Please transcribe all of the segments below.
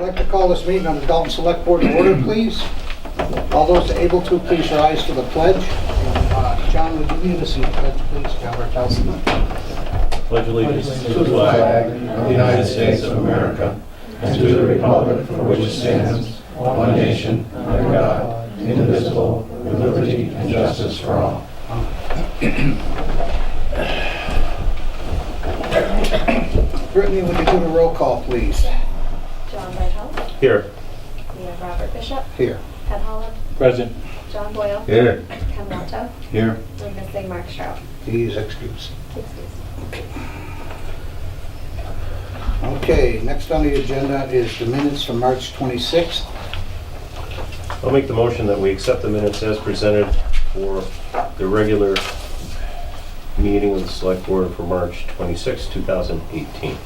like to call this meeting on the Dalton Select Board to order, please. All those able to, please rise to the pledge. John, would you lead us in the pledge, please? John Bartels. Pledge allegiance to the flag of the United States of America and to the republic for which it stands, one nation, under God, indivisible, with liberty and justice for all. Brittany, would you do the roll call, please? John Bartels. Here. We have Robert Bishop. Here. Ted Holland. Present. John Boyle. Here. Ken Walto. Here. We're missing Mark Stroud. He's excused. Excuse. Okay, next on the agenda is the minutes from March 26th. I'll make the motion that we accept the minutes as presented for the regular meeting of the Select Board for March 26, 2018.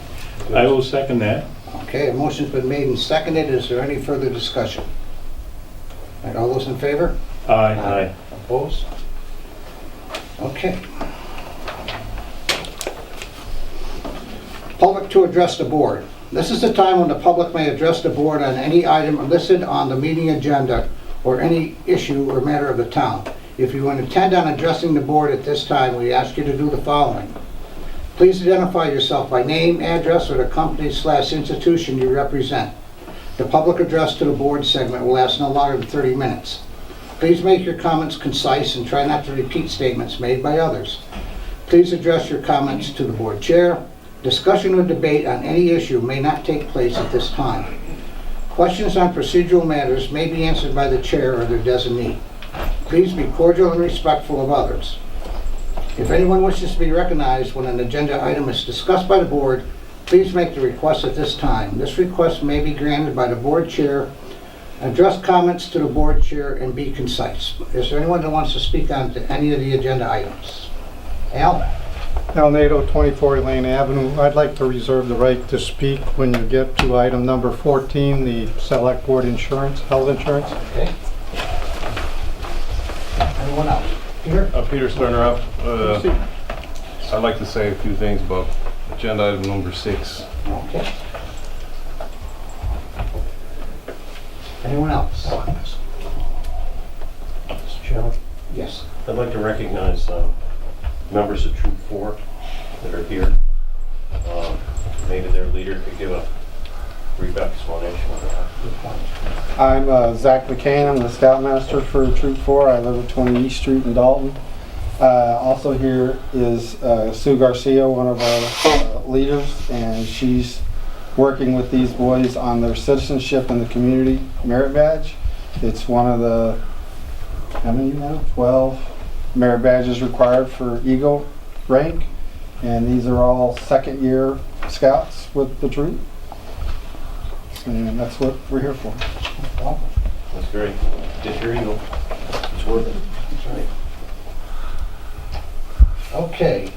I will second that. Okay, a motion's been made and seconded. Is there any further discussion? All right, all those in favor? Aye. Opposed? Okay. Public to address the board. This is the time when the public may address the board on any item listed on the meeting agenda or any issue or matter of the town. If you intend on addressing the board at this time, we ask you to do the following. Please identify yourself by name, address, or the company/institution you represent. The public address to the board segment will last no longer than 30 minutes. Please make your comments concise and try not to repeat statements made by others. Please address your comments to the board chair. Discussion or debate on any issue may not take place at this time. Questions on procedural matters may be answered by the chair or their designee. Please be cordial and respectful of others. If anyone wishes to be recognized when an agenda item is discussed by the board, please make the request at this time. This request may be granted by the board chair. Address comments to the board chair and be concise. Is there anyone that wants to speak on to any of the agenda items? Al? Al Nato, 24 Elaine Avenue. I'd like to reserve the right to speak when you get to item number 14, the Select Board insurance, health insurance. Okay. Anyone else? Peter? Peter Sterner up. I'd like to say a few things about agenda item number 6. Okay. Anyone else? Mr. Chairman, Yes. I'd like to recognize members of Troop 4 that are here. Maybe their leader could give a brief explanation of that. Good point. I'm Zach McCain. I'm the Scoutmaster for Troop 4. I live at 20 East Street in Dalton. Also here is Sue Garcia, one of our leaders, and she's working with these boys on their citizenship in the community merit badge. It's one of the, how many now? 12 merit badges required for Eagle rank, and these are all second-year scouts with the troop, and that's what we're here for. Well, That's great. Get your eagle. It's worth it. that's right. Okay,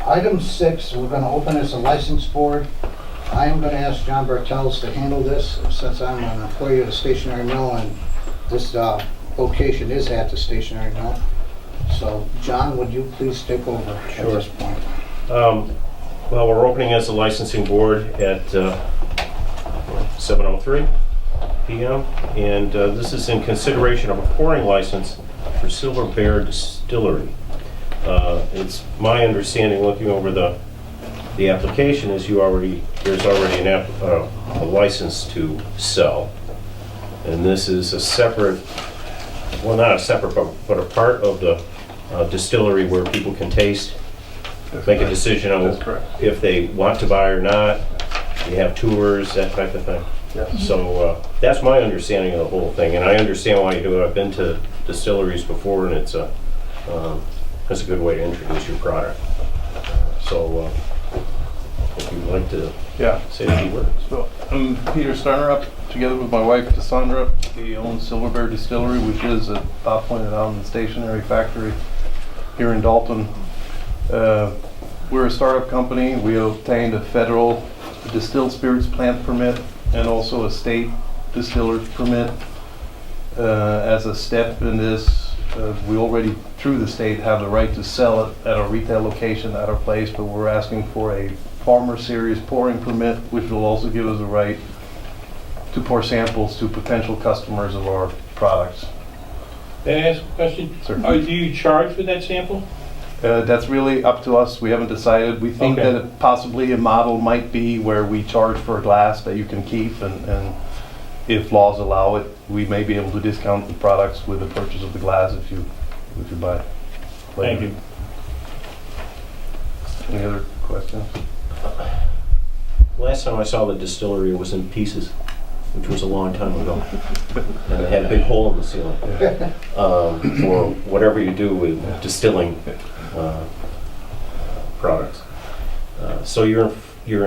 item 6, we're going to open as a license board. I am going to ask John Bartels to handle this since I'm an employee of the stationery mill and this location is at the stationery mill. So, John, would you please take over at this point? Well, we're opening as a licensing board at 7:03 p.m. and this is in consideration of a pouring license for Silver Bear Distillery. It's my understanding, looking over the application, is there's already a license to sell, and this is a separate, well, not a separate, but a part of the distillery where people can taste, make a decision on if they want to buy or not. You have tours, that type of thing. Yeah. So that's my understanding of the whole thing, and I understand why you do it. I've been to distilleries before, and it's that's a good way to introduce your product. So if you'd like to say a few words. So I'm Peter Sterner up, together with my wife Cassandra. We own Silver Bear Distillery, which is, as Bob pointed out, in the stationery factory here in Dalton. We're a startup company. We obtained a federal distilled spirits plant permit and also a state distiller's permit. As a step in this, we already, through the state, have the right to sell it at our retail location at our place, but we're asking for a Farmer Series pouring permit, which will also give us a right to pour samples to potential customers of our products. May I ask a question? Sir. Do you charge for that sample? That's really up to us. We haven't decided. We think Okay. that possibly a model might be where we charge for a glass that you can keep, and if laws allow it, we may be able to discount the products with the purchase of the glass if you buy it. Thank you. Any other questions? Last time I saw the distillery was in pieces, which was a long time ago. And it had a big hole in the ceiling. For whatever you do with distilling products. So you're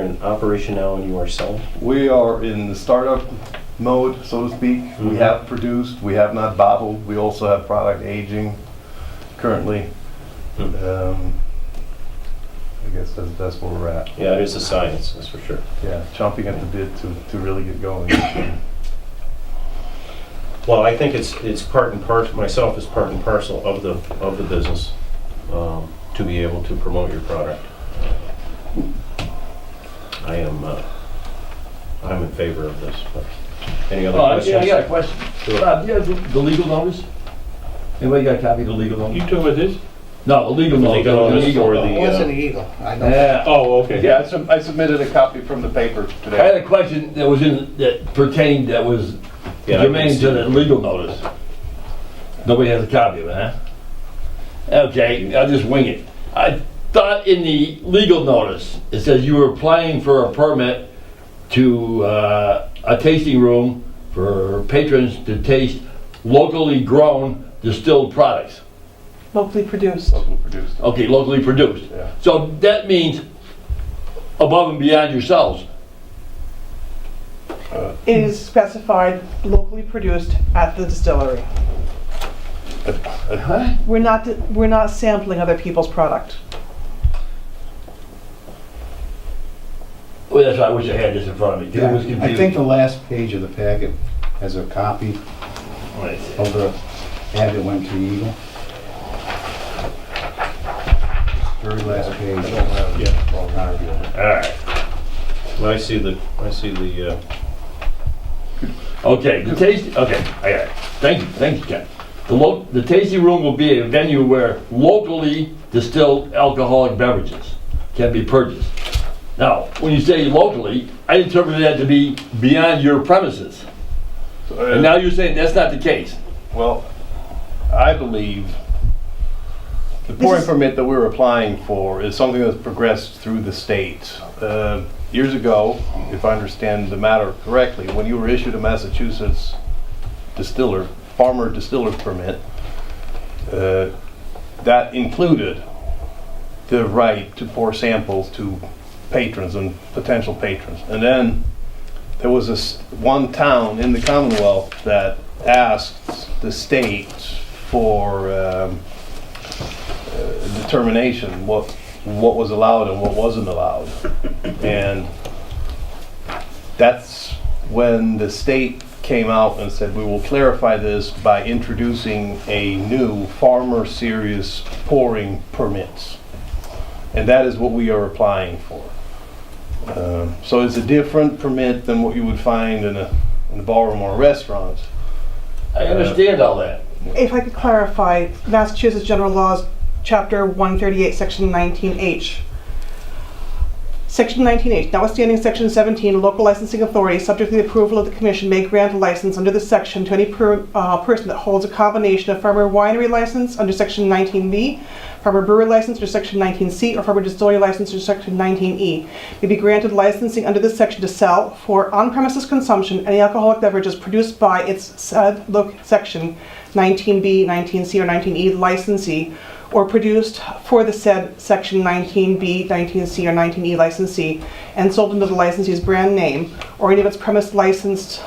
in operation now and you are selling? We are in the startup mode, so to speak. We have produced, we have not bottled. We also have product aging currently. I guess that's where we're at. Yeah, it is a science, that's for sure. Yeah, chomping at the bit to really get going. Well, I think it's part and parcel, myself is part and parcel of the business, to be able to promote your product. I'm in favor of this, but any other questions? Yeah, I got a question. Sure. Bob, do you have the legal notice? Anybody got a copy of the legal You notice? talking about this? No, the legal notice. Legal notice Legal for notice. the- It wasn't an eagle, I know. Yeah. Oh, okay. Yeah, I submitted a copy from the paper I today. had a question that was that pertained, that was Yeah, I can germane see to the that. legal notice. Nobody has a copy of it, huh? Okay, I'll just wing it. I thought in the legal notice, it says you were applying for a permit to a tasting room for patrons to taste locally grown distilled products. Locally produced. Local produced. Okay, locally produced. Yeah. So that means above and beyond yourselves. It is specified locally produced at the distillery. Huh? We're not sampling other people's product. Well, that's why I wish I had this in front of me, 'cause it was confusing. I think the last page of the packet has a copy Right. of the ad that went to Eagle. Very last page. All right. I see the, Okay, the taste, okay, I got it. Thank you, Ken. The tasting room will be a venue where locally distilled alcoholic beverages can be purchased. Now, when you say locally, I interpreted that to be beyond your premises. And now you're saying that's not the case. Well, I believe the pouring permit that we're applying for is something that's progressed through the state. Years ago, if I understand the matter correctly, when you were issued a Massachusetts farmer distiller permit, that included the right to pour samples to patrons and potential patrons. And then there was one town in the Commonwealth that asked the state for determination what was allowed and what wasn't allowed. And that's when the state came out and said, we will clarify this by introducing a new farmer series pouring permits. And that is what we are applying for. So it's a different permit than what you would find in a ballroom or a restaurant. I understand all that. If I could clarify, Massachusetts General Laws, Chapter 138, Section 19H. Section 19H, notwithstanding Section 17, local licensing authority, subject to the approval of the Commission, may grant a license under this section to any person that holds a combination of farmer winery license under Section 19B, farmer brewery license under Section 19C, or farmer distillery license under Section 19E. May be granted licensing under this section to sell for on-premises consumption any alcoholic beverages produced by its said Section 19B, 19C, or 19E licensee, or produced for the said Section 19B, 19C, or 19E licensee, and sold under the licensee's brand name, or any of its premises licensed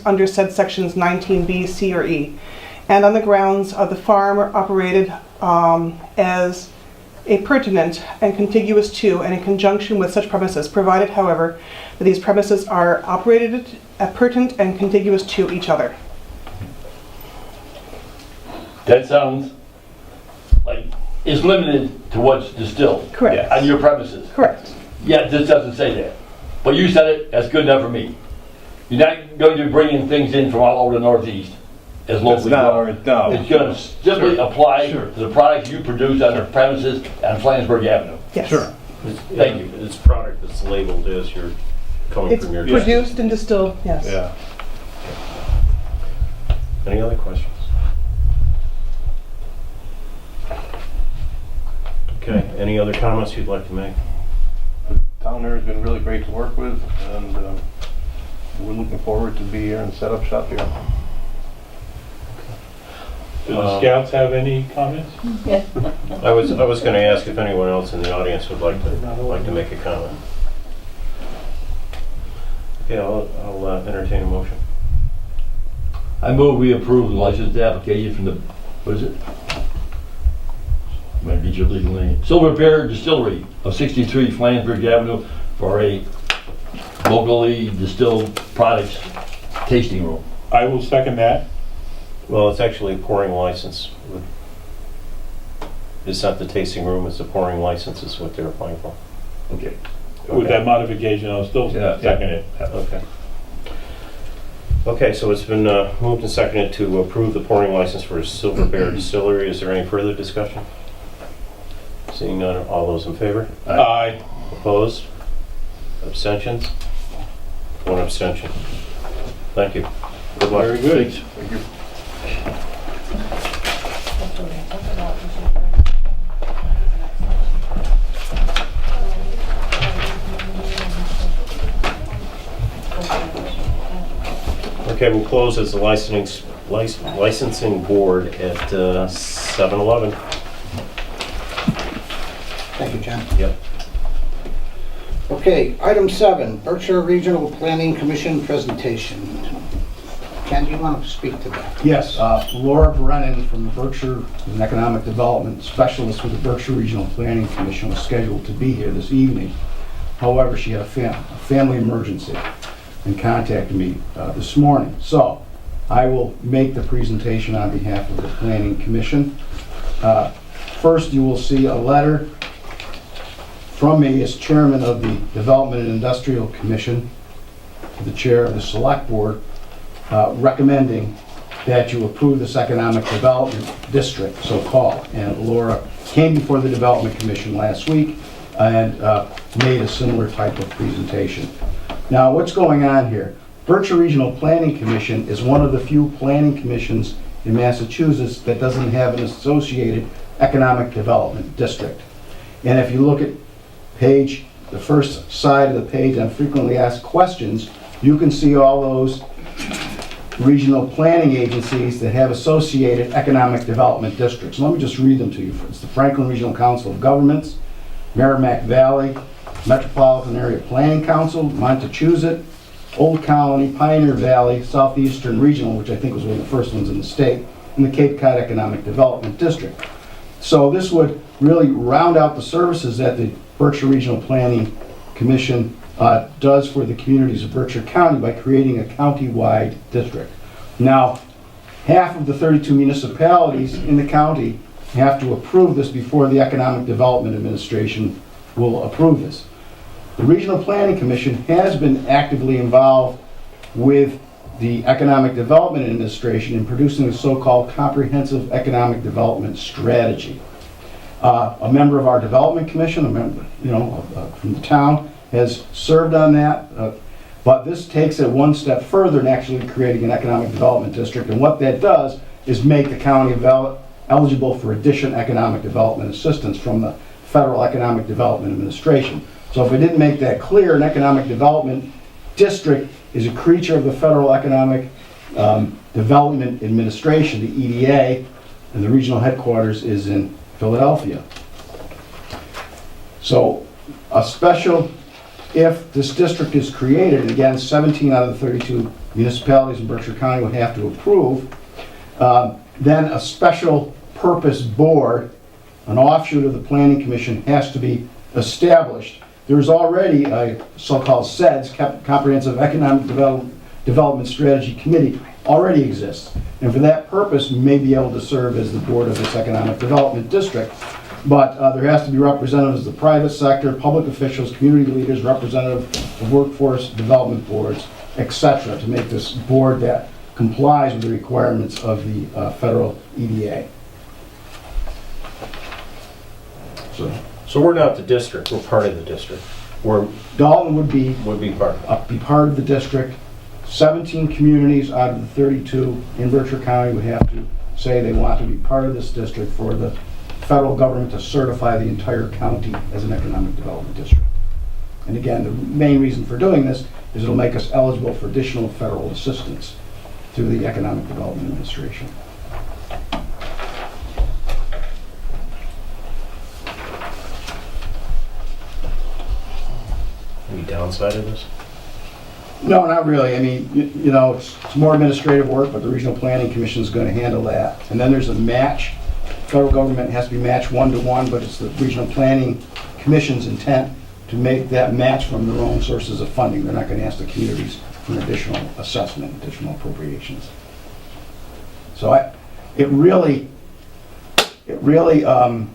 under said Sections 19B, C, or E, and on the grounds of the farm operated as a pertinent and contiguous to and in conjunction with such premises, provided, however, that these premises are operated pertinent and contiguous to each other. That sounds like it's limited to what's distilled. Correct. On your premises. Correct. Yeah, this doesn't say that. But you said it, that's good enough for me. You're not going to bring in things in from all over the Northeast as That's locally not grown. our, no. It's gonna simply apply to the products you produce on the premises on Flansburgh Avenue. Yes. Sure. Thank you. It's product that's labeled as you're coming It's from your. produced and distilled, yes. Yeah. Any other questions? Okay, any other comments you'd like to make? Town there has been really great to work with, and we're looking forward to be here and set up shop here. Do the scouts have any comments? I was going to ask if anyone else in the audience would like to make a comment. Okay, I'll entertain a motion. I move we approve the license application from the, what is it? Might get your legal name. Silver Bear Distillery of 63 Flansburgh Avenue for a locally distilled products tasting room. I will second that. Well, it's actually a pouring license. It's not the tasting room, it's the pouring license is what they're applying for. Okay. With that modification, I'll still Yeah. second it. Okay. Okay, so it's been moved and seconded to approve the pouring license for Silver Bear Distillery. Is there any further discussion? Seeing none, all those in favor? Aye. Opposed? Abstentions? One abstention. Thank you. Good luck. Very good. Thank you. Okay, we'll close as the licensing board at 7:11. Thank you, Jen. Yep. Okay, item 7, Berkshire Regional Planning Commission presentation. Ken, do you want to speak to that? Yes, Laura Brennan from the Berkshire, an economic development specialist with the Berkshire Regional Planning Commission, was scheduled to be here this evening. However, she had a family emergency and contacted me this morning. So I will make the presentation on behalf of the Planning Commission. First, you will see a letter from me as chairman of the Development and Industrial Commission to the chair of the Select Board, recommending that you approve this economic development district, so-called. And Laura came before the Development Commission last week and made a similar type of presentation. Now, what's going on here? Berkshire Regional Planning Commission is one of the few planning commissions in Massachusetts that doesn't have an associated economic development district. And if you look at the first side of the page on frequently asked questions, you can see all those regional planning agencies that have associated economic development districts. Let me just read them to you. It's the Franklin Regional Council of Governments, Merrimack Valley, Metropolitan Area Planning Council, Montechusett, Old Colony, Pioneer Valley, Southeastern Regional, which I think was one of the first ones in the state, and the Cape Cod Economic Development District. So this would really round out the services that the Berkshire Regional Planning Commission does for the communities of Berkshire County by creating a county-wide district. Now, half of the 32 municipalities in the county have to approve this before the Economic Development Administration will approve this. The Regional Planning Commission has been actively involved with the Economic Development Administration in producing a so-called Comprehensive Economic Development Strategy. A member of our Development Commission, a member, from the town, has served on that, but this takes it one step further in actually creating an economic development district, and what that does is make the county eligible for additional economic development assistance from the Federal Economic Development Administration. So if I didn't make that clear, an economic development district is a creature of the Federal Economic Development Administration, the EDA, and the regional headquarters is in Philadelphia. So if this district is created, and again, 17 out of the 32 municipalities in Berkshire County would have to approve, then a special purpose board, an offshoot of the Planning Commission, has to be established. There's already a so-called CEDS, Comprehensive Economic Development Strategy Committee, already exists. And for that purpose, we may be able to serve as the board of this economic development district. But there has to be representatives of the private sector, public officials, community leaders, representative of workforce development boards, etc., to make this board that complies with the requirements of the federal EDA. So we're not the district, we're part of the district. Dalton would be Part of it. part of the district. 17 communities out of the 32 in Berkshire County would have to say they want to be part of this district for the federal government to certify the entire county as an economic development district. And again, the main reason for doing this is it'll make us eligible for additional federal assistance through the Economic Development Administration. Any downside of this? No, not really. I mean, you know, it's more administrative work, but the Regional Planning Commission is going to handle that. And then there's a match. Federal government has to be matched 1-to-1, but it's the Regional Planning Commission's intent to make that match from their own sources of funding. They're not going to ask the communities for an additional assessment, additional appropriations. So it really kind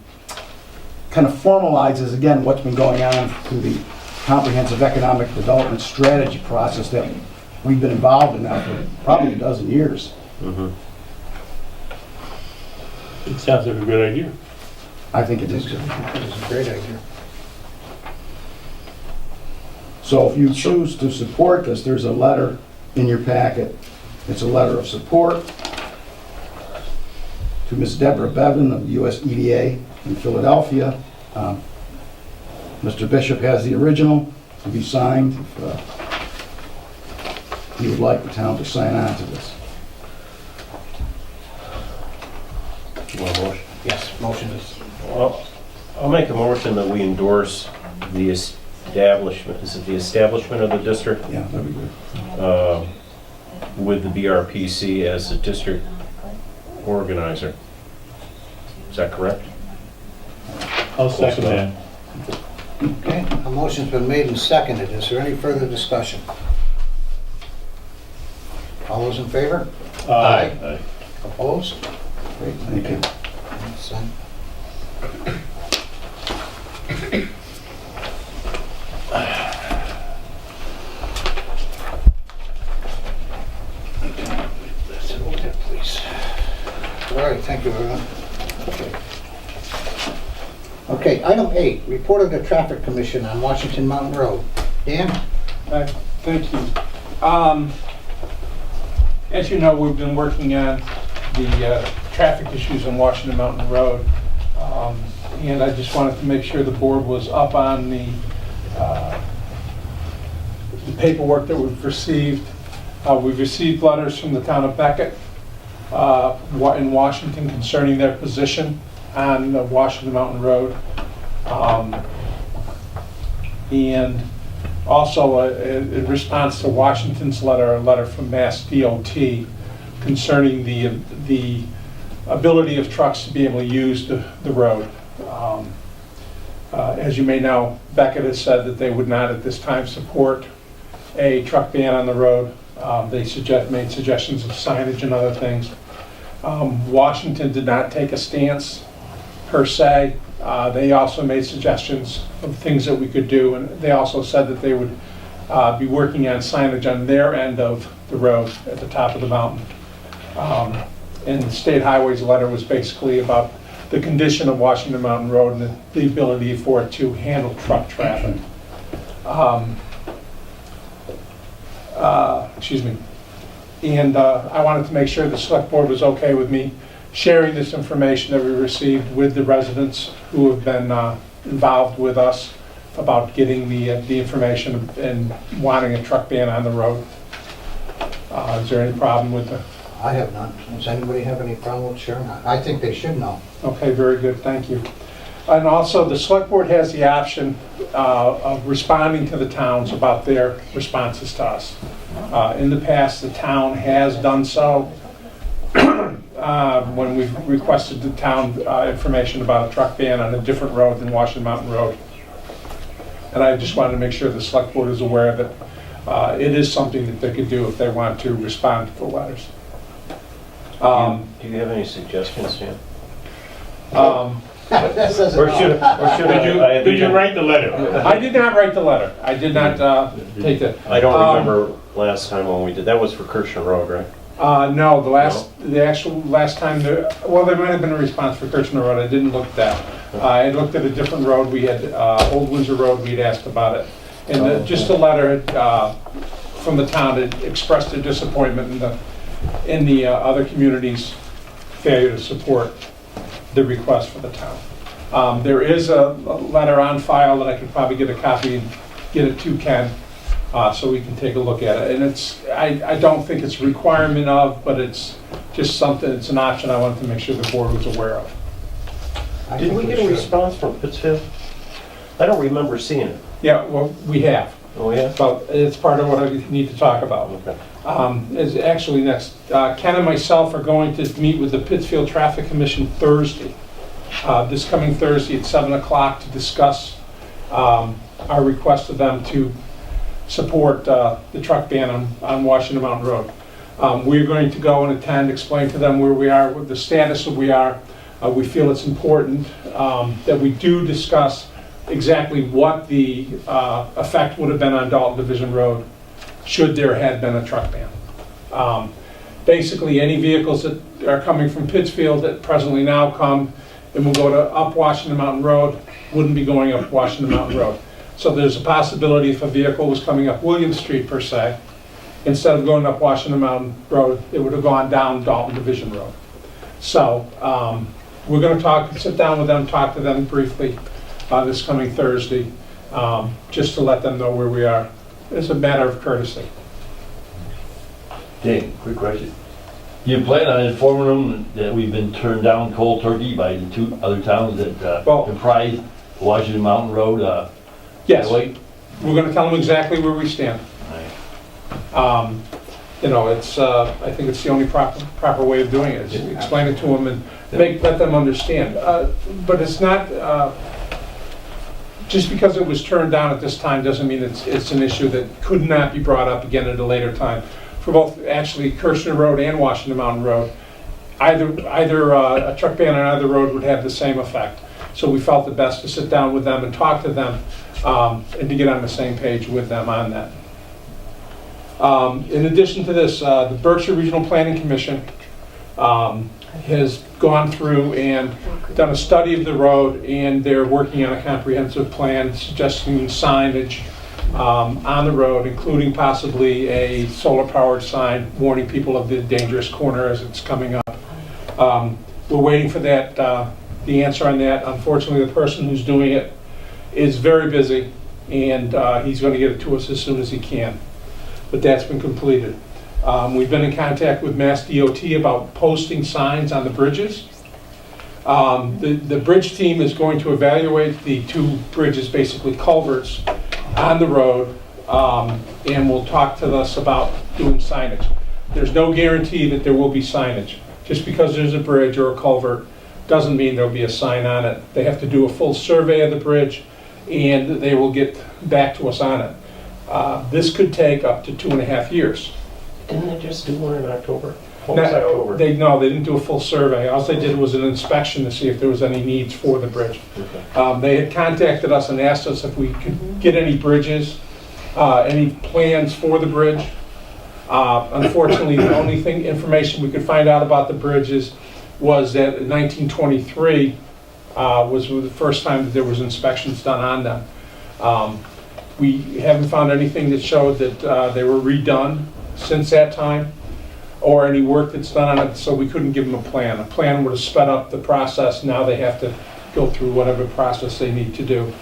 of formalizes, again, what's been going on through the comprehensive economic development strategy process that we've been involved in now for probably a dozen years. It sounds like a good idea. I think it is. It's a great idea. So if you choose to support this, there's a letter in your packet. It's a letter of support to Ms. Deborah Bevan of US EDA in Philadelphia. Mr. Bishop has the original to be signed. If he would like the town to sign on to this. You want a motion? Yes, motion is. Well, I'll make a motion that we endorse the establishment, is it the establishment of the district Yeah, that'd be good. with the BRPC as the district organizer? Is that correct? I'll second that. Okay, a motion's been made and seconded. Is there any further discussion? All those in favor? Aye. Opposed? Great, thank you. Send. That's it, over there, please. All right, thank you, everyone. Okay, item 8, report of the Traffic Commission on Washington Mountain Road. Dan? Thank you. As you know, we've been working on the traffic issues on Washington Mountain Road. And I just wanted to make sure the board was up on the paperwork that we've received. We've received letters from the town of Beckett in Washington concerning their position on the Washington Mountain Road. And also in response to Washington's letter, a letter from Mass DOT concerning the ability of trucks to be able to use the road. As you may know, Beckett has said that they would not at this time support a truck ban on the road. They made suggestions of signage and other things. Washington did not take a stance per se. They also made suggestions of things that we could do, and they also said that they would be working on signage on their end of the road at the top of the mountain. And the State Highways letter was basically about the condition of Washington Mountain Road and the ability for it to handle truck traffic. Excuse me. And I wanted to make sure the select board was okay with me sharing this information that we received with the residents who have been involved with us about getting the information and wanting a truck ban on the road. Is there any problem with the? I have none. Does anybody have any problem with sharing that? I think they should know. Okay, very good, thank you. And also, the select board has the option of responding to the towns about their responses to us. In the past, the town has done so when we've requested the town information about a truck ban on a different road than Washington Mountain Road. And I just wanted to make sure the select board is aware that it is something that they could do if they want to respond to the letters. Do you have any suggestions, Sam? That says it Or all. should I? Did you write the letter? I did not write the letter. I did not take that. I don't remember last time when we did, that was for Kirchner Road, right? No, the actual last time, well, there might have been a response for Kirchner Road. I didn't look at that. I had looked at a different road. We had Old Windsor Road. We'd asked about it. And just a letter from the town that expressed their disappointment in the other communities' failure to support the request for the town. There is a letter on file that I could probably get a copy and get it to Ken, so we can take a look at it. And I don't think it's a requirement of, but it's just something, it's an option I wanted to make sure the board was aware of. I Did think we get a should. response from Pittsfield? I don't remember seeing it. Yeah, well, we have. Oh, yeah? But it's part of what I need to talk about. Okay. Is actually next. Ken and myself are going to meet with the Pittsfield Traffic Commission Thursday, this coming Thursday at 7 o'clock to discuss our request to them to support the truck ban on Washington Mountain Road. We're going to go and attend, explain to them where we are, what the status of we are. We feel it's important that we do discuss exactly what the effect would have been on Dalton Division Road should there had been a truck ban. Basically, any vehicles that are coming from Pittsfield that presently now come and will go to up Washington Mountain Road wouldn't be going up Washington Mountain Road. So there's a possibility if a vehicle was coming up William Street per se, instead of going up Washington Mountain Road, it would have gone down Dalton Division Road. So we're going to sit down with them, talk to them briefly this coming Thursday, just to let them know where we are. It's a matter of courtesy. Okay, quick question. Do you plan on informing them that we've been turned down cold turkey by the two other towns that Well- comprise Washington Mountain Road? Yes, Wait. we're going to tell them exactly where we stand. You know, it's, I think it's the only proper way of doing it, is explain it to them and let them understand. But it's not, just because it was turned down at this time doesn't mean it's an issue that could not be brought up again at a later time. For both, actually, Kirchner Road and Washington Mountain Road, either a truck ban on either road would have the same effect. So we felt it best to sit down with them and talk to them, and to get on the same page with them on that. In addition to this, the Berkshire Regional Planning Commission has gone through and done a study of the road, and they're working on a comprehensive plan suggesting signage on the road, including possibly a solar-powered sign warning people of the dangerous corner as it's coming up. We're waiting for that, the answer on that. Unfortunately, the person who's doing it is very busy, and he's going to get it to us as soon as he can. But that's been completed. We've been in contact with Mass DOT about posting signs on the bridges. The bridge team is going to evaluate the two bridges, basically culverts, on the road, and will talk to us about doing signage. There's no guarantee that there will be signage. Just because there's a bridge or a culvert doesn't mean there'll be a sign on it. They have to do a full survey of the bridge, and they will get back to us on it. This could take up to 2.5 years. Didn't they just do one in October? What was October? They didn't do a full survey. All they did was an inspection to see if there was any needs for the bridge. Okay. They had contacted us and asked us if we could get any bridges, any plans for the bridge. Unfortunately, the only information we could find out about the bridges was that in 1923 was the first time that there was inspections done on them. We haven't found anything that showed that they were redone since that time, or any work that's done on it, so we couldn't give them a plan. A plan would have sped up the process. Now they have to go through whatever process they need to do.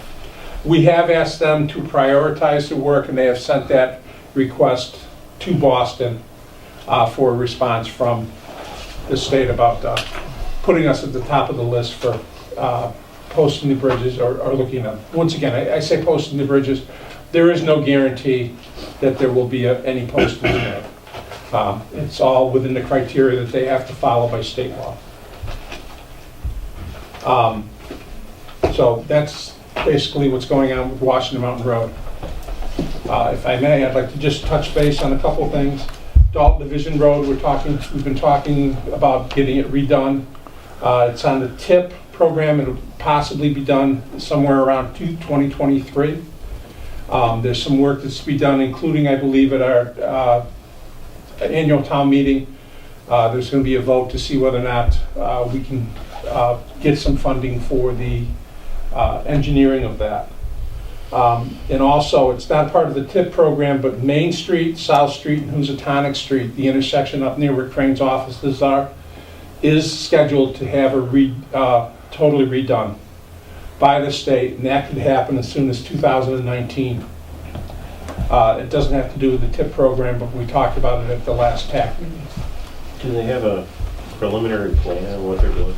We have asked them to prioritize the work, and they have sent that request to Boston for a response from the state about putting us at the top of the list for posting the bridges or looking at them. Once again, I say posting the bridges. There is no guarantee that there will be any postings made. It's all within the criteria that they have to follow by state law. So that's basically what's going on with Washington Mountain Road. If I may, I'd like to just touch base on a couple of things. Dalton Division Road, we've been talking about getting it redone. It's on the TIP program, and possibly be done somewhere around 2023. There's some work that's to be done, including, I believe, at our annual town meeting. There's going to be a vote to see whether or not we can get some funding for the engineering of that. And also, it's not part of the TIP program, but Main Street, South Street, and Housatonic Street, the intersection up near where Crane's offices are, is scheduled to have totally redone by the state, and that could happen as soon as 2019. It doesn't have to do with the TIP program, but we talked about it at the last TAC meeting. Do they have a preliminary plan on what they're doing?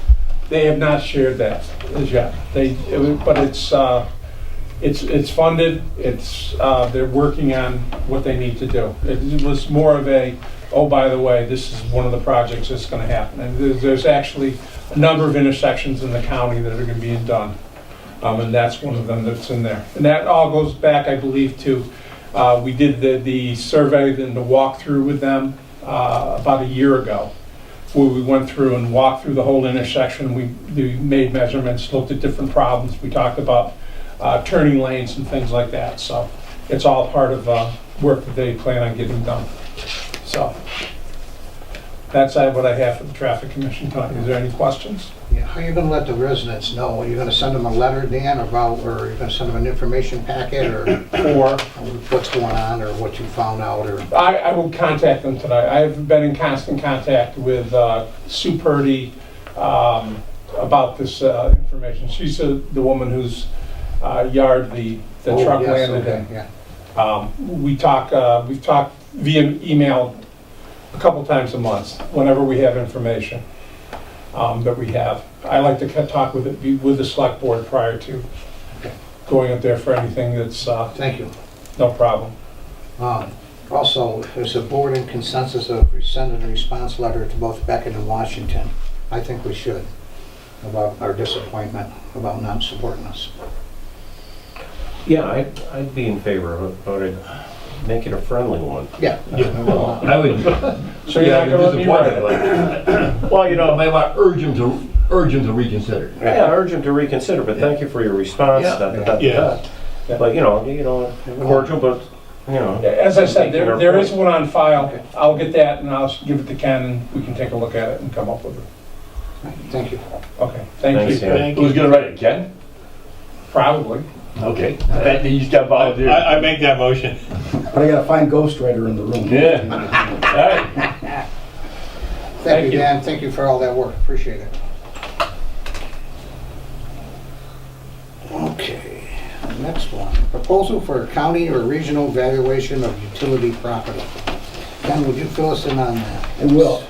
They have not shared that as yet. But it's funded. They're working on what they need to do. It was more of a, oh, by the way, this is one of the projects that's going to happen. And there's actually a number of intersections in the county that are going to be done. And that's one of them that's in there. And that all goes back, I believe, to, we did the survey and the walkthrough with them about a year ago, where we went through and walked through the whole intersection. We made measurements, looked at different problems. We talked about turning lanes and things like that. So it's all part of work that they plan on getting done. So that's what I have for the Traffic Commission tonight. Is there any questions? Yeah, how are you gonna let the residents know? Are you gonna send them a letter, Dan, about, or are you gonna send them an information packet, or what's going on, or what you found out, or? I will contact them tonight. I've been in constant contact with Sue Purdy about this information. She's the woman whose yard the Oh, truck yes, landed okay, in. yeah. We've talked via email a couple times a month, whenever we have information that we have. I like to talk with the select board prior to going up there for anything that's Thank you. no problem. Also, there's a board in consensus of sending a response letter to both Beckett and Washington. I think we should, about our disappointment about not supporting us. Yeah, I'd be in favor of it. Make it a friendly one. Yeah. I would. So you're not gonna let me write it? Well, you know, I might want to urge him to reconsider. yeah, urge them to reconsider, but thank you for your response. Yeah. da, da, da, da. Yeah. But, you know, cordial, but, you know. As I said, making our there is point. one on file. Okay. I'll get that and I'll give it to Ken and we can take a look at it and come up with it. Thank you. Okay, thank Thanks, you. Dan. Who's gonna write it, Ken? Probably. Okay. You just got volunteered. I make that motion. But I gotta find ghostwriter in the room. Yeah. All right. Thank you, Dan. Thank you for all that work. Appreciate it. Okay, next one. Proposal for a county or regional valuation of utility property. Ken, would you fill us in on that? I will.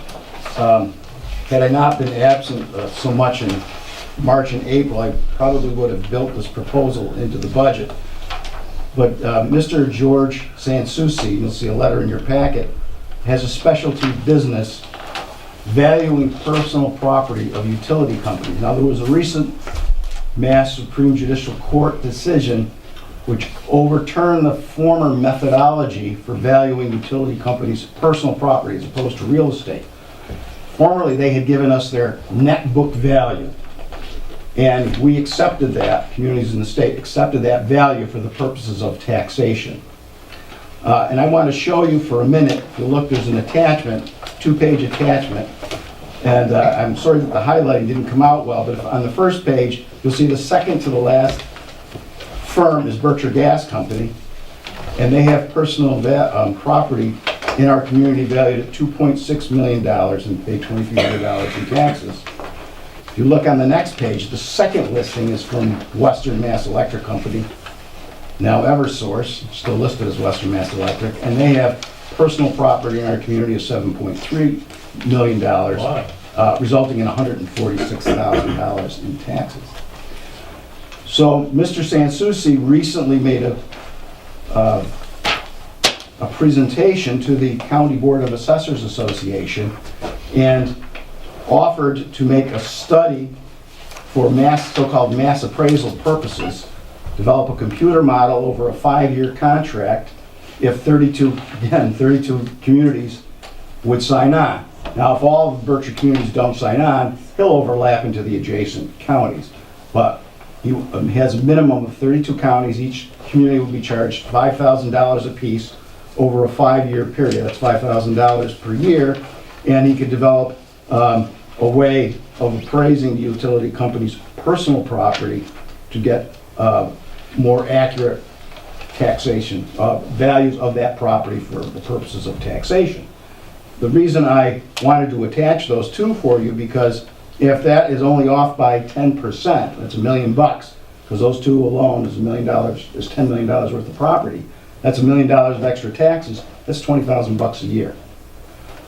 Had I not been absent so much in March and April, I probably would have built this proposal into the budget. But Mr. George Sansucci, you'll see a letter in your packet, has a specialty business valuing personal property of utility companies. Now, there was a recent Mass Supreme Judicial Court decision which overturned the former methodology for valuing utility companies' personal property as opposed to real estate. Formerly, they had given us their net book value. And we accepted that, communities in the state accepted that value for the purposes of taxation. And I want to show you for a minute, if you look, there's an attachment, two-page attachment. And I'm sorry that the highlighting didn't come out well, but on the first page, you'll see the second to the last firm is Berkshire Gas Company. And they have personal property in our community valued at $2.6 million and pay $2,300 in taxes. If you look on the next page, the second listing is from Western Mass Electric Company, now Eversource, still listed as Western Mass Electric, and they have personal property in our community of $7.3 million, resulting in $146,000 in taxes. So Mr. Sansucci recently made a presentation to the County Board of Assessors Association and offered to make a study for so-called mass appraisal purposes, develop a computer model over a 5-year contract if 32 communities would sign on. Now, if all of the Berkshire communities don't sign on, he'll overlap into the adjacent counties. But He has a minimum of 32 counties. Each community will be charged $5,000 apiece over a 5-year period. That's $5,000 per year. And he could develop a way of appraising the utility company's personal property to get more accurate taxation, values of that property for the purposes of taxation. The reason I wanted to attach those two for you, because if that is only off by 10%, that's $1 million, because those two alone is $1 million, is $10 million worth of property. That's $1 million of extra taxes. That's $20,000 a year.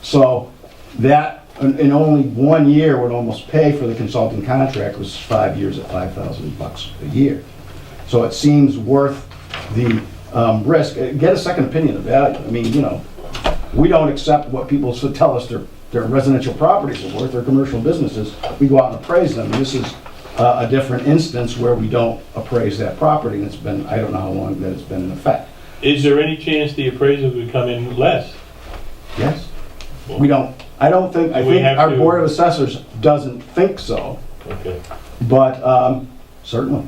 So that, in only 1 year, would almost pay for the consulting contract, was 5 years at $5,000 a year. So it seems worth the risk. Get a second opinion of value. I mean, you know, we don't accept what people tell us their residential properties are worth, their commercial businesses. We go out and appraise them. This is a different instance where we don't appraise that property, and it's been, I don't know how long that it's been in effect. Is there any chance the appraisal would come in less? Yes? We don't, I don't think, I We think have our to- Board of Assessors doesn't think so, Okay. but certainly.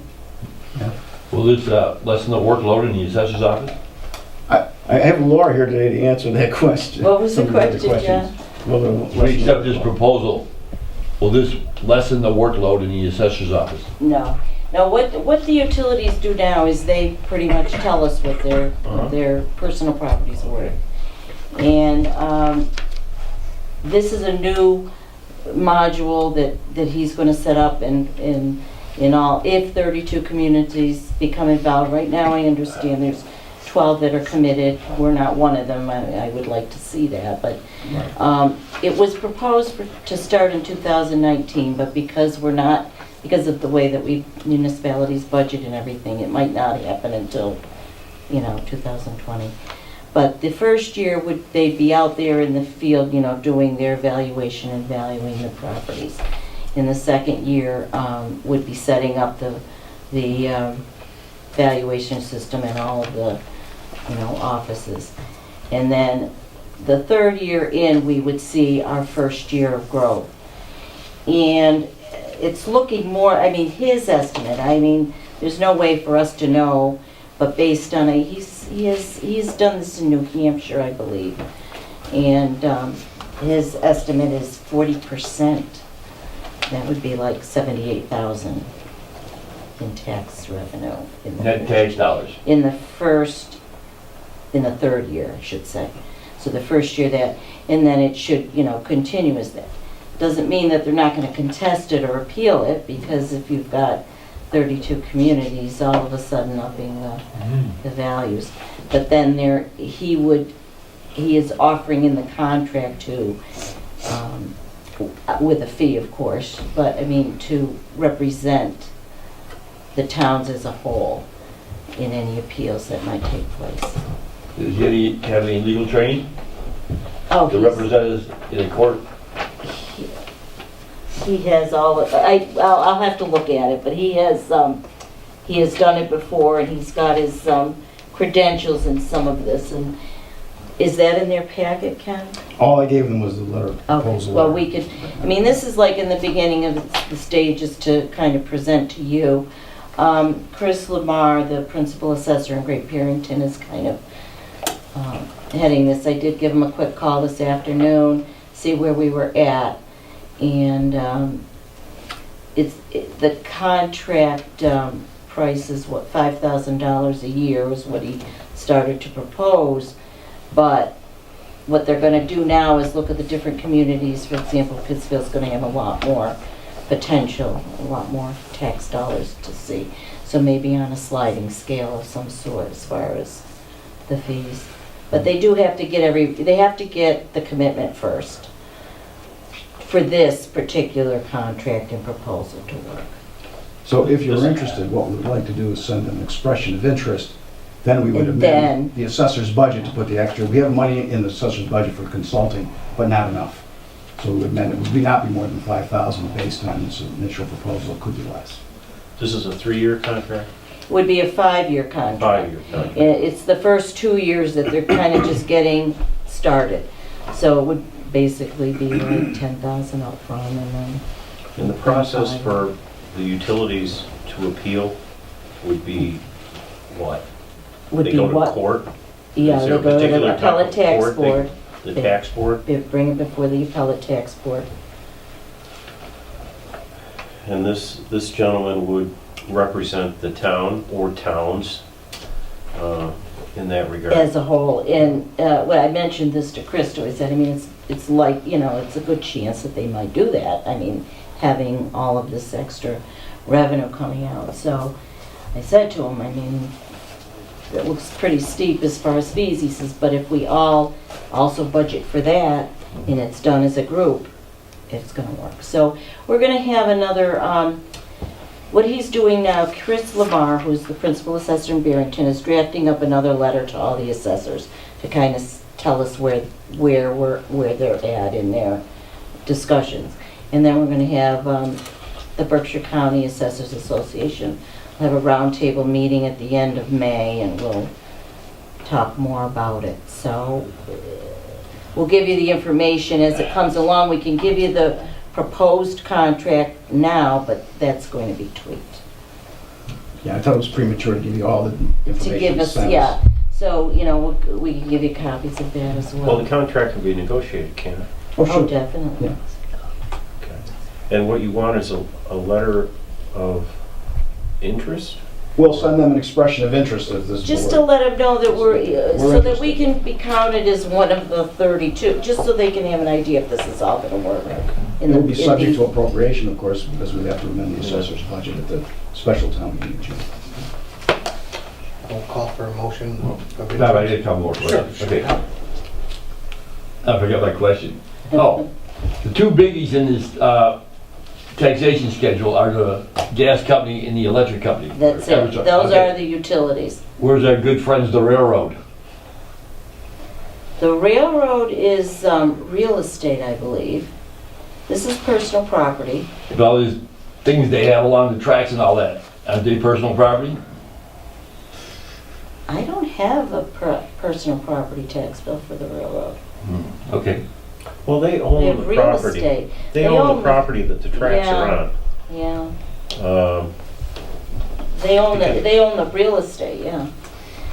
Will this lessen the workload in the assessor's office? I have Laura here today to answer that question. What was the Some of other question, questions. Will it If we lessen accept the this workload? proposal, will this lessen the workload in the assessor's office? No. Now, what the utilities do now is they pretty much tell us what their personal properties are worth. And this is a new module that he's going to set up in all, if 32 communities become involved. Right now, I understand there's 12 that are committed. We're not one of them. I would like to see that, but it was proposed to start in 2019, but because of the way that municipalities budget and everything, it might not happen until, 2020. But the first year they'd be out there in the field, doing their evaluation and valuing the properties. In the second year, would be setting up the valuation system in all of the, offices. And then the third year in, we would see our first year of growth. And it's looking more, his estimate, there's no way for us to know, but based on he's done this in New Hampshire, I believe. And his estimate is 40%. That would be like 78,000 in tax revenue. Net tax dollars. In the third year, I should say. So the first year that, and then it should, continue as that. Doesn't mean that they're not going to contest it or appeal it, because if you've got 32 communities, all of a sudden upping the values. But then he is offering in the contract to, with a fee, of course, but to represent the towns as a whole in any appeals that might take place. Does he have any legal training Oh, to represent us in a court? He has all, I'll have to look at it, but he has done it before, and he's got his credentials in some of this. And is that in their packet, Ken? All I gave them was the letter, Okay, proposal. well, letter. we could, this is like in the beginning of the stages to kind of present to you. Chris Lamar, the principal assessor in Great Barrington, is kind of heading this. I did give him a quick call this afternoon, see where we were at. And the contract price is what, $5,000 a year is what he started to propose. But what they're going to do now is look at the different communities. For example, Pittsfield's going to have a lot more potential, a lot more tax dollars to see. So maybe on a sliding scale of some sort as far as the fees. But they do have to get the commitment first for this particular contract and proposal to work. So if you're interested, what we'd like to do is send an expression of interest. Then we would And amend the assessor's budget to put the extra. We have money in the assessor's budget for consulting, but not enough. So we would amend it. It would not be more than 5,000 based on this initial proposal. It could be less. This is a 3-year contract? Would be a 5-year contract. 5-year contract. It's the first 2 years that they're kind of just getting started. So it would basically be like 10,000 up front and then. And the process for the utilities to to appeal would be what? Would They be go to what? court? Yeah, Is they there a go to particular the type appellate of tax court board. The tax board? They bring it before the appellate tax board. And this gentleman would represent the town or towns in that regard? As a whole, and well, I mentioned this to Krista, I said, I mean, it's like, you know, it's a good chance that they might do that. I mean, having all of this extra revenue coming out. So I said to him, I mean, it looks pretty steep as far as fees. He says, but if we all also budget for that and it's done as a group, it's gonna work. So we're gonna have another, what he's doing now, Chris Lamar, who's the principal assessor in Barrington, is drafting up another letter to all the assessors to kind of tell us where they're at in their discussions. And then we're gonna have the Berkshire County Assessors Association have a roundtable meeting at the end of May, and we'll talk more about it. So we'll give you the information as it comes along. We can give you the proposed contract now, but that's going to be tweaked. Yeah, I thought it was premature to give you all the information. To give us, sent yeah. So, you know, we can give you copies of that as Well, well. the contract can be negotiated, can't it? Oh, sure. Oh, definitely. Yeah. Okay. And what you want is a letter of interest? We'll send them an expression of interest if this Just to board. let them know that We're so that we interested. can be counted as one of the 32, just so they can have an idea if this is all gonna work. It will be subject to appropriation, of course, because we have to amend the assessor's budget at the special town meeting in June. We'll call for a motion. of No, I did a couple more questions. Sure. Okay. I forgot my question. Oh, the two biggies in this taxation schedule are the gas company and the electric company. That's it. Eversource. Those Okay. are the utilities. Where's our good friends, the railroad? The railroad is real estate, I believe. This is personal property. With all these things they have along the tracks and all that, aren't they personal property? I don't have a personal property tax bill for the railroad. Okay. Well, they They own have the real property. estate. They They own own the the- property that the tracks are on. Yeah, Um, they own the real estate, yeah.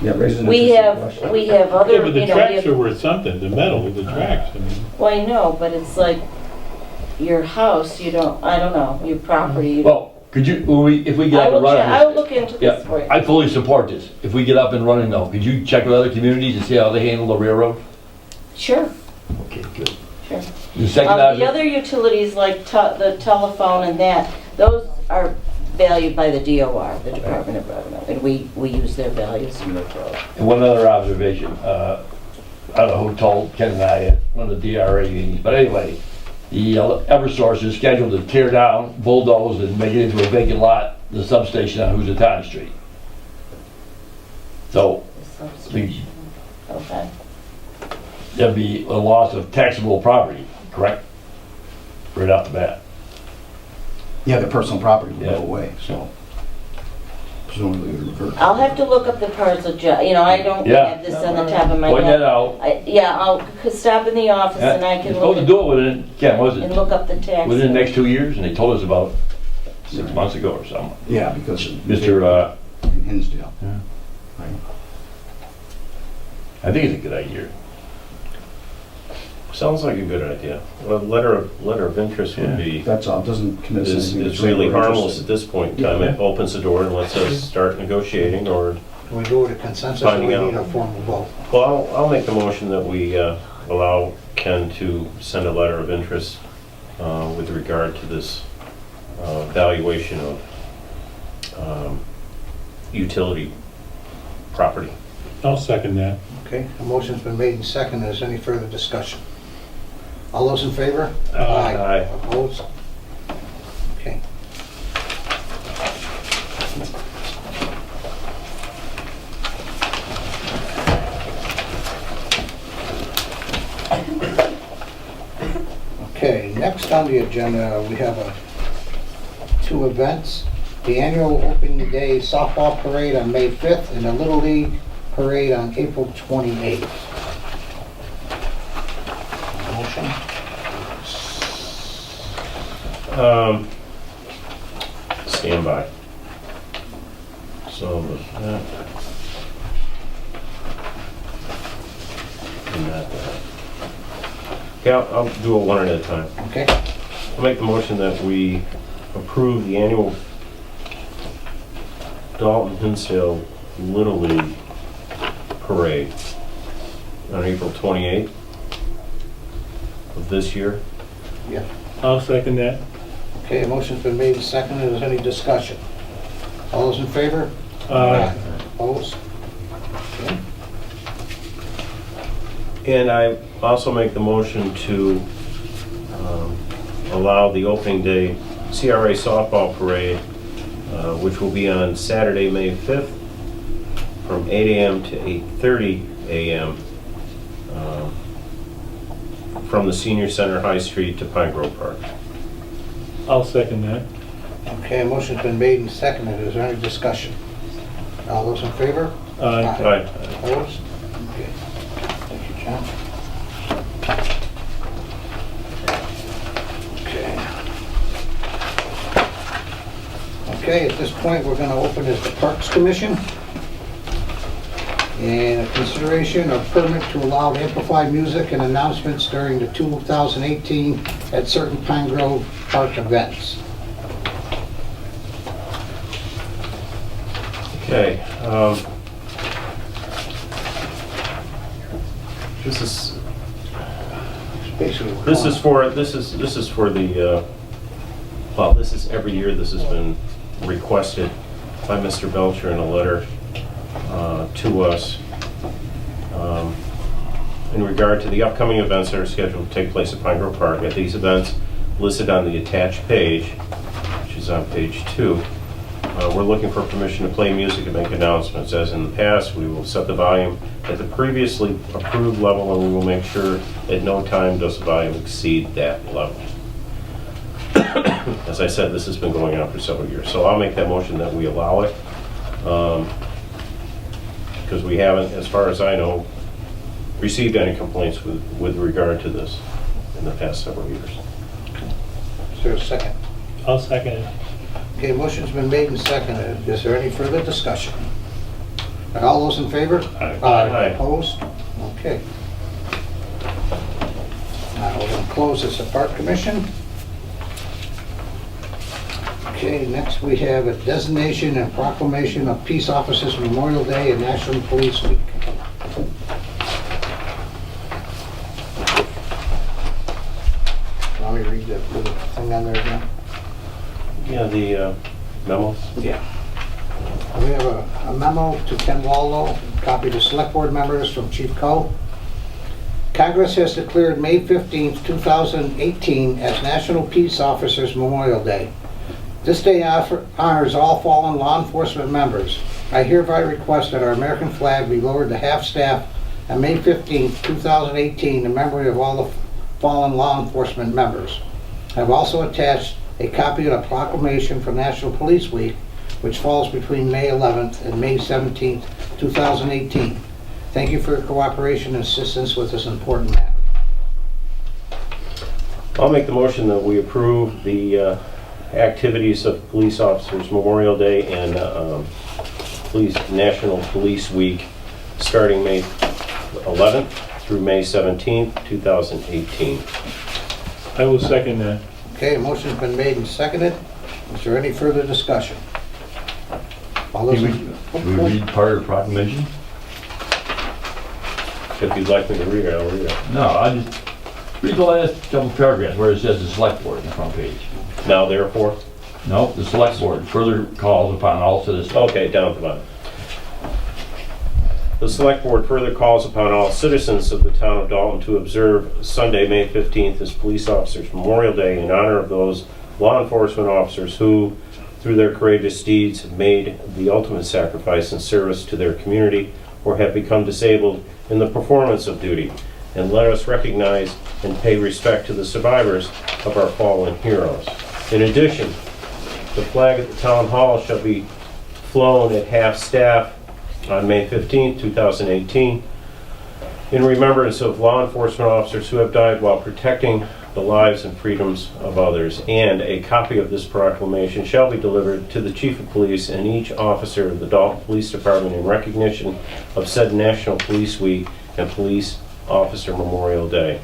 Yeah, raises an We interesting have question. other, Yeah, but the you know, we tracks are have, worth something, the metal of the tracks, I mean. well, I know, but it's like your house, I don't know, your property. you- Well, could you, if we get I up will and running? I will look into Yeah, this for you. I fully support this. If we get up and running though, could you check with other communities and see how they handle the railroad? Sure, Okay, good. sure. The second The item, other utilities like the telephone and that, those are valued by the DOR, the Department of Revenue, and we use their values in the code. and one other observation, I don't know who told Ken and I at one of the DRA meetings, but anyway, the Eversource is scheduled to tear down, bulldoze, and make it into a vacant lot, the substation on Housatonic Street. So, The substation. Okay. there'd be a loss of taxable property, correct? Right off the bat. Yeah, the personal property will Yeah. go away, so presumably it would revert. I'll have to look up the parts of, I don't Yeah. have this on the top of my Point that head. out. Yeah, I'll stop in the office and I You're can supposed to look do it within, Ken, was and it look up the tax. within the next 2 years? And they told us about 6 months ago or something. Yeah, because of Mr., in Hinsdale. Yeah. Right. I think it's a good idea. Sounds like a good idea. A letter of interest would be, That's all, it doesn't commit us anything. is to say really we're harmless interested. at this point in time. It opens the door and lets us start negotiating or, Do we do it a consensus or Finding we out. need a formal vote? well, I'll make the motion that we allow Ken to send a letter of interest with regard to this valuation of utility property. I'll second that. Okay, a motion's been made and seconded. Is there any further discussion? All those in favor? Aye. Opposed? Okay. Okay, next on the agenda, we have two events. The annual opening day softball parade on May 5th and the Little League parade on April 28th. Motion? Stand by. So, that. And that. Okay, I'll do it one at a time. Okay? I'll make the motion that we approve the annual Dalton Hinsdale Little League Parade on April 28th of this year. Yeah. I'll second that. Okay, a motion's been made and seconded. Is there any discussion? All those in favor? Opposed? Okay. And I also make the motion to allow the opening day CRA softball parade, which will be on Saturday, May 5th, from 8 a.m. to 8:30 a.m. From the Senior Center High Street to Pine Grove Park. I'll second that. Okay, a motion's been made and seconded. Is there any discussion? All those in favor? Aye. Aye. Opposed? Okay. Thank you, John. Okay. Okay, at this point, we're gonna open as the Parks Commission. And a consideration of permit to allow amplified music and announcements during the 2018 at certain Pine Grove Park events. Okay. This is Basically, This is for the, well, this is every year this has been requested by Mr. Belcher in a letter to us in regard to the upcoming events that are scheduled to take place at Pine Grove Park. At these events listed on the attached page, which is on page 2, we're looking for permission to play music and make announcements. As in the past, we will set the volume at the previously approved level, and we will make sure at no time does the volume exceed that level. As I said, this has been going on for several years, so I'll make that motion that we allow it. Because we haven't, as far as I know, received any complaints with regard to this in the past several years. is there a second? I'll second it. Okay, motion's been made and seconded. Is there any further discussion? All those in favor? Aye. Opposed? Okay. Now, we're going to close this Park Commission. Okay, next we have a designation and proclamation of Peace Officers Memorial Day and National Police Week. Want me to read the little thing on there again? Yeah, the memos. Yeah. We have a memo to Ken Waldo, copy to select board members from Chief Coe. Congress has declared May 15th, 2018 as National Peace Officers Memorial Day. This day honors all fallen law enforcement members. I hereby request that our American flag be lowered to half-staff on May 15th, 2018 in memory of all the fallen law enforcement members. I've also attached a copy of the proclamation for National Police Week, which falls between May 11th and May 17th, 2018. Thank you for your cooperation and assistance with this important matter. I'll make the motion that we approve the activities of Police Officers Memorial Day and National Police Week starting May 11th through May 17th, 2018. I will second that. Okay, a motion's been made and seconded. Is there any further discussion? All those Can we read part of the proclamation? If you'd like me to read it, I'll read it. No, I just read the last couple paragraphs where it says the select board in the front page. Now therefore? No, the select board further calls upon all citizens. Okay, down at the bottom. The Select Board further calls upon all citizens of the town of Dalton to observe Sunday, May 15th as Police Officers Memorial Day in honor of those law enforcement officers who, through their courageous deeds, have made the ultimate sacrifice in service to their community or have become disabled in the performance of duty. And let us recognize and pay respect to the survivors of our fallen heroes. In addition, the flag at the Town Hall shall be flown at half-staff on May 15, 2018, in remembrance of law enforcement officers who have died while protecting the lives and freedoms of others. And a copy of this proclamation shall be delivered to the Chief of Police and each officer of the Dalton Police Department in recognition of said National Police Week and Police Officer Memorial Day.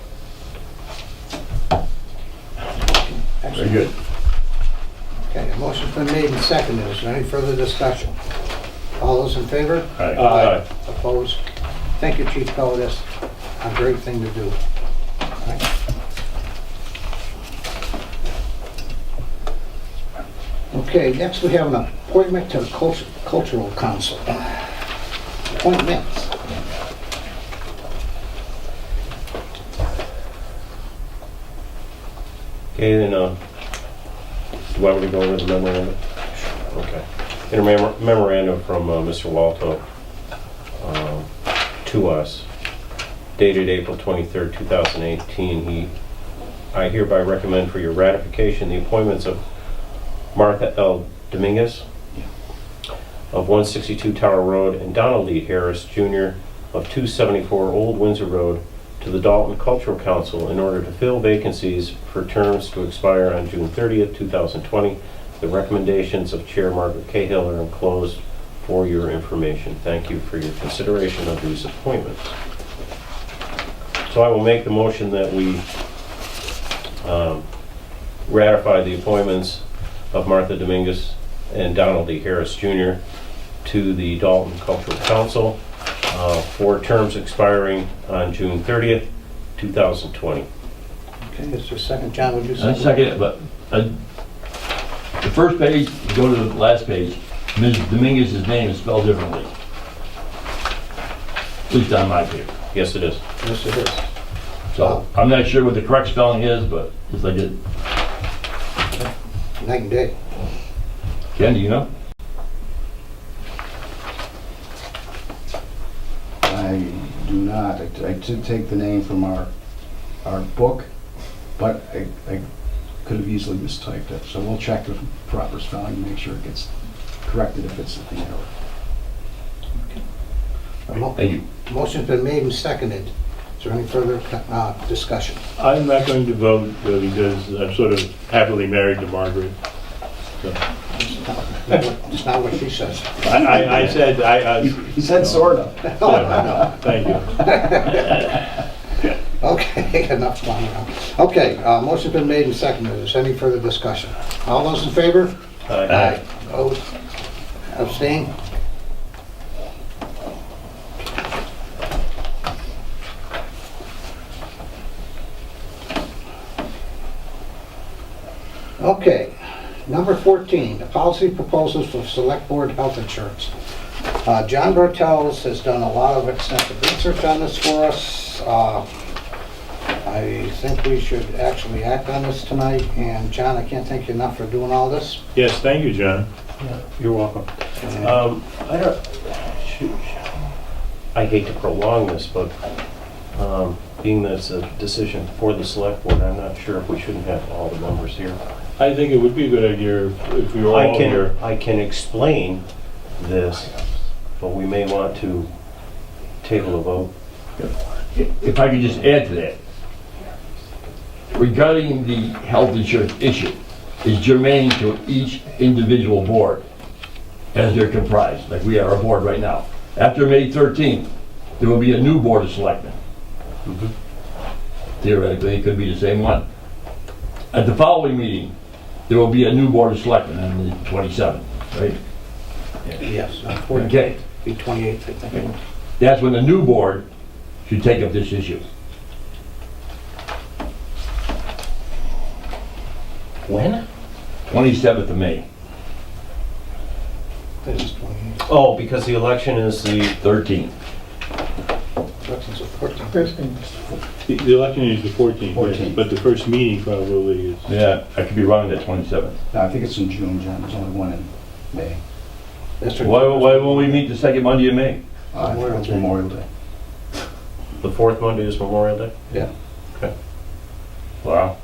Very good. Okay, a motion's been made and seconded. Is there any further discussion? All those in favor? Aye. Opposed? Thank you, Chief Pelletis. A great thing to do. Okay, next we have an appointment to the Cultural Council. Appointments. Okay, then, do you want me to go over the memorandum? Okay. In a memorandum from Mr. Walto to us, dated April 23rd, 2018, I hereby recommend for your ratification the appointments of Martha L. Dominguez of 162 Tower Road and Donald E. Harris Jr. of 274 Old Windsor Road to the Dalton Cultural Council in order to fill vacancies for terms to expire on June 30th, 2020. The recommendations of Chair Margaret Cahill are enclosed for your information. Thank you for your consideration of these appointments. So I will make the motion that we ratify the appointments of Martha Dominguez and Donald E. Harris Jr. to the Dalton Cultural Council for terms expiring on June 30th, 2020. Okay, is there a second? John, would you I second? second it, but the first page, go to the last page, Ms. Dominguez's name is spelled differently. At least on my paper. Yes, it is. Yes, it is. So I'm not sure what the correct spelling is, but just like it. Night and day. Ken, do you know? I do not. I did take the name from our book, but I could have easily mistyped it. So we'll check the proper spelling and make sure it gets corrected if it's the error. Thank you. Motion's been made and seconded. Is there any further discussion? I'm not going to vote because I'm sort of happily married to Margaret. So, It's not what she says. I said, He said sort of. thank you. Okay, enough fun around. Okay, motion's been made and seconded. Is there any further discussion? All those in favor? Aye. Opposed? Abstain? Okay, number 14, the policy proposals for select board health insurance. John Bartels has done a lot of extensive research on this for us. I think we should actually act on this tonight, and John, I can't thank you enough for doing all this. Yes, thank you, John. You're welcome. I hate to prolong this, but being that it's a decision for the select board, I'm not sure if we shouldn't have all the members here. I think it would be a good idea if we were all here. I can explain this, but we may want to table a vote. If I could just add to that. Regarding the health insurance issue, is germane to each individual board as they're comprised, like we are a board right now. After May 13th, there will be a new board of selectmen. Theoretically, it could be the same one. At the following meeting, there will be a new board of selectmen on the 27th, right? Yes, Okay, be 28th, I think. that's when the new board should take up this issue. When? 27th of May, This is 28th. Oh, because the election is the 13th. Election's the 14th. The election is the 14th, 14th. but the first meeting probably is. Yeah, I could be wrong at 27th. No, I think it's in June, John. There's only one in May. That's Why won't we meet the second Monday in May? Memorial It's Day. Memorial Day. the fourth Monday is Memorial Day? Yeah. Okay. Wow.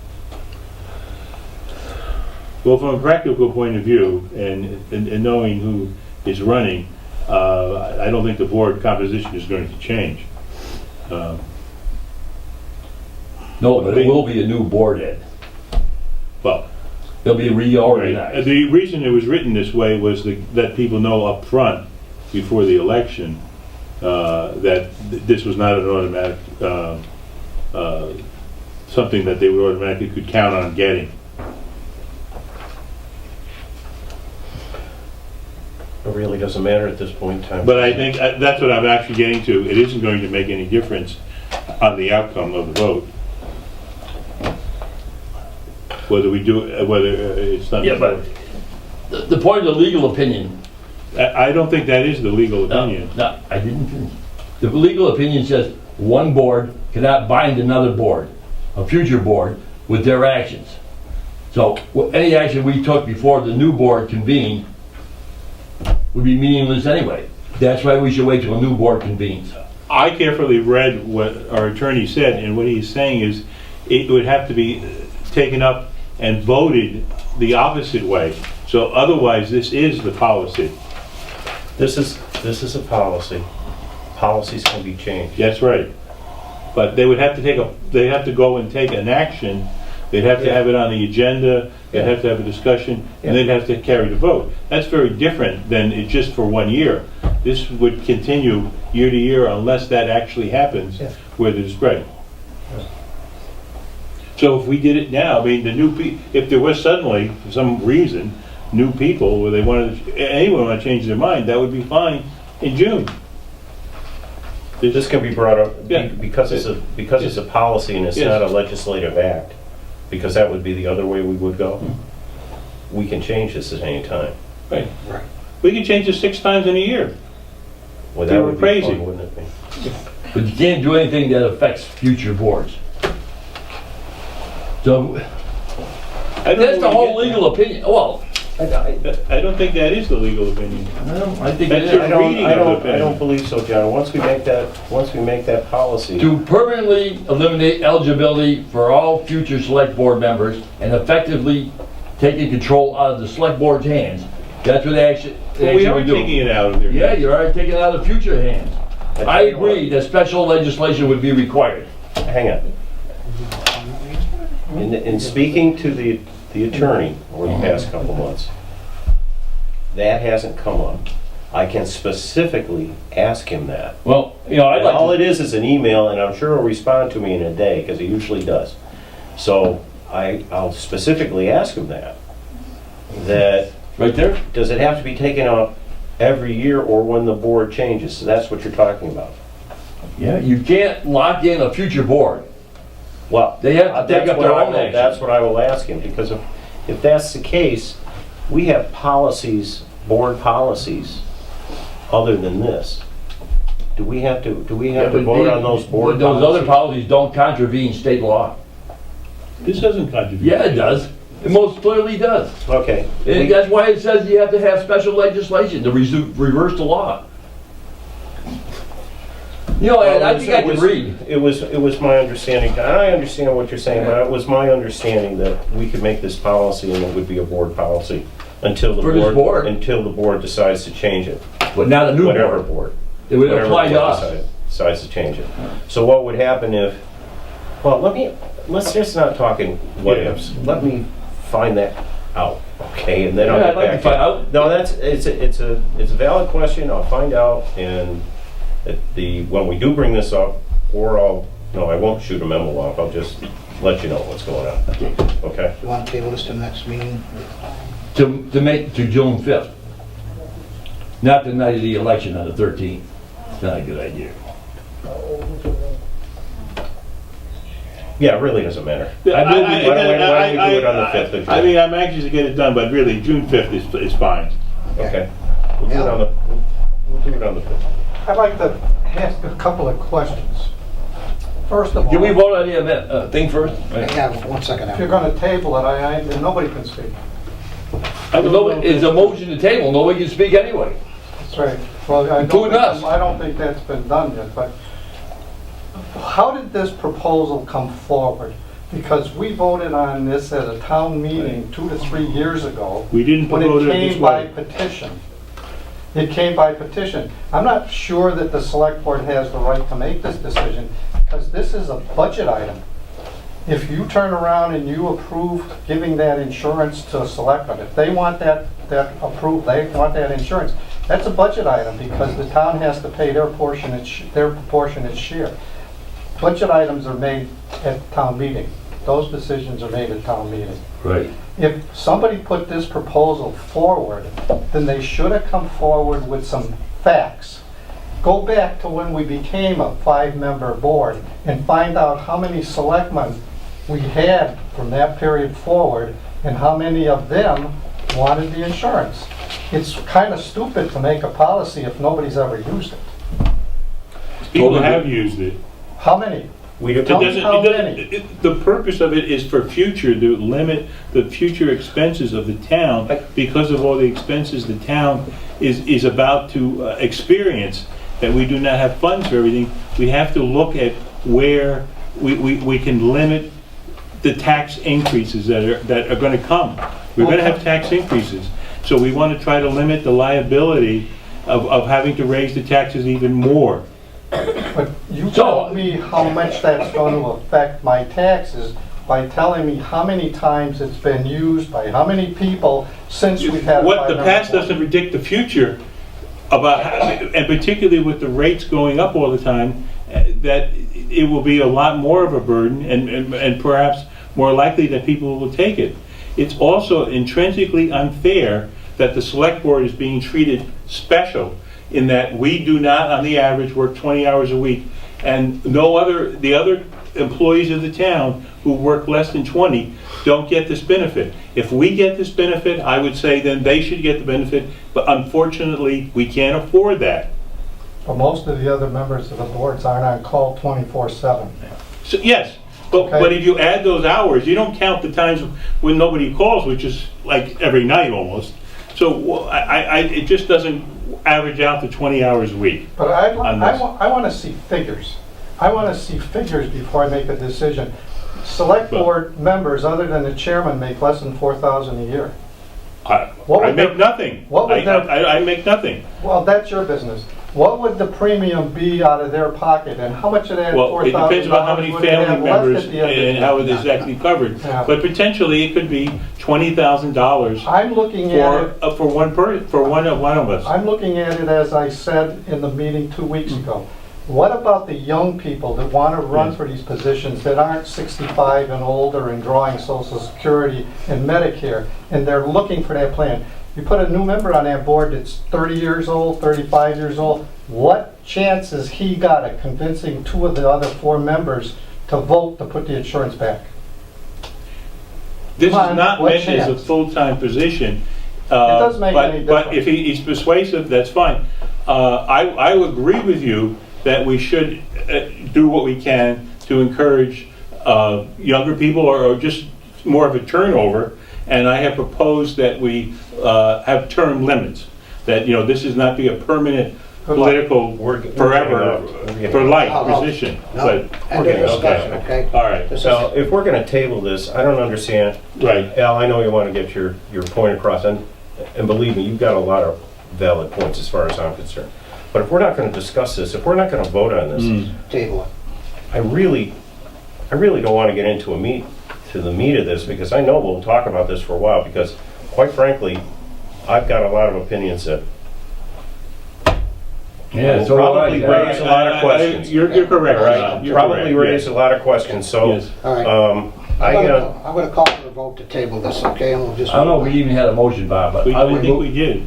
Well, from a practical point of view, and knowing who is running, I don't think the board composition is going to change. No, but it will be a new board, Ed. Well, It'll be reorganized. the reason it was written this way was to let people know up front, before the election, that this was not an automatic, something that they would automatically could count on getting. It really doesn't matter at this point in time. But I think that's what I'm actually getting to. It isn't going to make any difference on the outcome of the vote. Whether we do, whether it's not. Yeah, but the point of the legal opinion. I don't think that is the legal opinion. No, I didn't finish. The legal opinion says one board cannot bind another board, a future board, with their actions. So any action we took before the new board convened would be meaningless anyway. That's why we should wait till a new board convenes. I carefully read what our attorney said, and what he's saying is it would have to be taken up and voted the opposite way. So otherwise, this is the policy. This is a policy. Policies can be changed. That's right. But they would have to they'd have to go and take an action. They'd have to have it on the agenda, they'd have to have a discussion, and they'd have to carry the vote. That's very different than it just for 1 year. This would continue year to year unless that actually happens where there's spread. So if we did it now, I mean, if there was suddenly, for some reason, new people, where anyone want to change their mind, that would be fine in June. This can be brought up Yeah. because it's a policy and it's Yes. not a legislative act, because that would be the other way we would go. We can change this at any time. Right. We can change it 6 times in a year. Well, We that were would be crazy. fun, wouldn't it be? But you can't do anything that affects future boards. So I don't that's know the where you whole get legal opinion. Well, that. I don't think that is the legal opinion. I think That's it your is. reading of the I opinion. don't believe so, John. Once we make that policy. To permanently eliminate eligibility for all future select board members and effectively taking control out of the select board's hands. That's what they actually We are do. taking it out of their Yeah, hands. you're already taking it out of future hands. tell I you what. agree that special legislation would be required. Hang on. In speaking to the attorney over the past couple months, that hasn't come up. I can specifically ask him that. Well, you know, I'd And all like it is an email, and I'm sure he'll respond to me in a day, because he usually does. So I'll specifically ask him that. to, right there, Does it have to be taken out every year or when the board changes? So that's what you're talking about. yeah, you can't lock in a future board. Well, They have to take that's up what their I own will- action. That's what I will ask him, because if that's the case, we have policies, board policies, other than this. Do we have to vote on those board Those other policies? policies don't contravene state law. This doesn't contribute. Yeah, it does. It most clearly does. Okay. And that's why it says you have to have special legislation to reverse the law. You know, and I think I can read. It was my understanding, and I understand what you're saying, but it was my understanding that we could make this policy and it would be a board policy until the For this board? until the board decides to change it. But not a new Whatever board. board. It would Whatever apply to board us. decides to change it. So what would happen if, well, let's just not talking what Yeah. ifs. Let me find that out, okay? And then I'll Yeah, get I'd like back to find out. No, it's a valid question. I'll find out, and when we do bring this up, I won't shoot a memo off. I'll just let you know what's going on. Okay? You want to table this to the next meeting? To make to June 5th. Not the night of the election on the 13th. It's not a good idea. Yeah, it really doesn't matter. I Why don't we do it on the 5th of June? I mean, I'm anxious to get it done, but really, June 5th is fine. Okay. We'll do it on the 5th. I'd like to ask a couple of questions. First of all, Can we vote on the thing first? Yeah, 1 second if you're now. going to table it, and nobody can speak. It's a motion to table. Nobody can speak anyway. That's right. Well, Including us. I don't think that's been done yet, but how did this proposal come forward? Because we voted on this at a town meeting 2 to 3 years ago. We didn't When vote it it this came by way. petition. It came by petition. I'm not sure that the select board has the right to make this decision, because this is a budget item. if you turn around and you approve giving that insurance to a selectman, if they want that approved, they want that insurance, that's a budget item because the town has to pay their proportionate share. Budget items are made at town meeting. Those decisions are made at town meeting. Right. If somebody put this proposal forward, then they should have come forward with some facts. Go back to when we became a 5-member board and find out how many selectmen we had from that period forward and how many of them wanted the insurance. It's kind of stupid to make a policy if nobody's ever used it. People have used it. How many? It Tell me doesn't- how it doesn't- many. The purpose of it is for future, to limit the future expenses of the town because of all the expenses the town is about to experience, that we do not have funds for everything. We have to look at where we can limit the tax increases that are going to come. We're going to have tax increases. So we want to try to limit the liability of having to raise the taxes even more. But you tell me how much that's going to affect my taxes by telling me how many times it's been used by how many people since we've had a What the 5-member past board. doesn't predict the future about, and particularly with the rates going up all the time, that it will be a lot more of a burden and perhaps more likely that people will take it. It's also intrinsically unfair that the select board is being treated special in that we do not, on the average, work 20 hours a week, and the other employees of the town who work less than 20 don't get this benefit. If we get this benefit, I would say then they should get the benefit, but unfortunately, we can't afford that. But most of the other members of the boards aren't on call 24/7. So, yes, but if you add those hours, you don't count the times when nobody calls, which is like every night almost. So it just doesn't average out to 20 hours a week. But I want to see figures. I want to see figures before I make a decision. Select board members, other than the chairman, make less than $4,000 a year. I make nothing. I make nothing. Well, that's your business. What would the premium be out of their pocket, and how much of that Well, it depends on how many $4,000 would they family have left members at the end of the and how it is actually covered. Yeah. But potentially, it could be $20,000 I'm looking at it. for one of us. I'm looking at it as I said in the meeting 2 weeks ago. What about the young people that want to run for these positions that aren't 65 and older and drawing Social Security and Medicare, and they're looking for that plan? You put a new member on that board that's 30 years old, 35 years old, what chance has he got at convincing 2 of the other 4 members to vote to put the insurance back? This is Come on, not what meant as a chance? full-time position. It doesn't make any But difference. if he's persuasive, that's fine. I agree with you that we should do what we can to encourage younger people or just more of a turnover. And I have proposed that we have term limits, that, this is not be a permanent political forever, for life position. No, But, end of discussion, okay? all right. This is- Now, if we're going to table this, I don't understand. Right. Al, I know you want to get your point across, and believe me, you've got a lot of valid points as far as I'm concerned. But if we're not going to discuss this, if we're not going to vote on this, Table it. I really don't want to get into the meat of this, because I know we'll talk about this for a while, because quite frankly, I've got a lot of opinions that Yeah, will so probably raise a lot of questions. You're correct, Right, Rob. You're probably correct, raise yes. a lot of questions, so, Yes. All right. I'm going to call for a vote to table this, okay? And we'll just. I don't know if we even had a motion, Bob, but I I would think move, we did.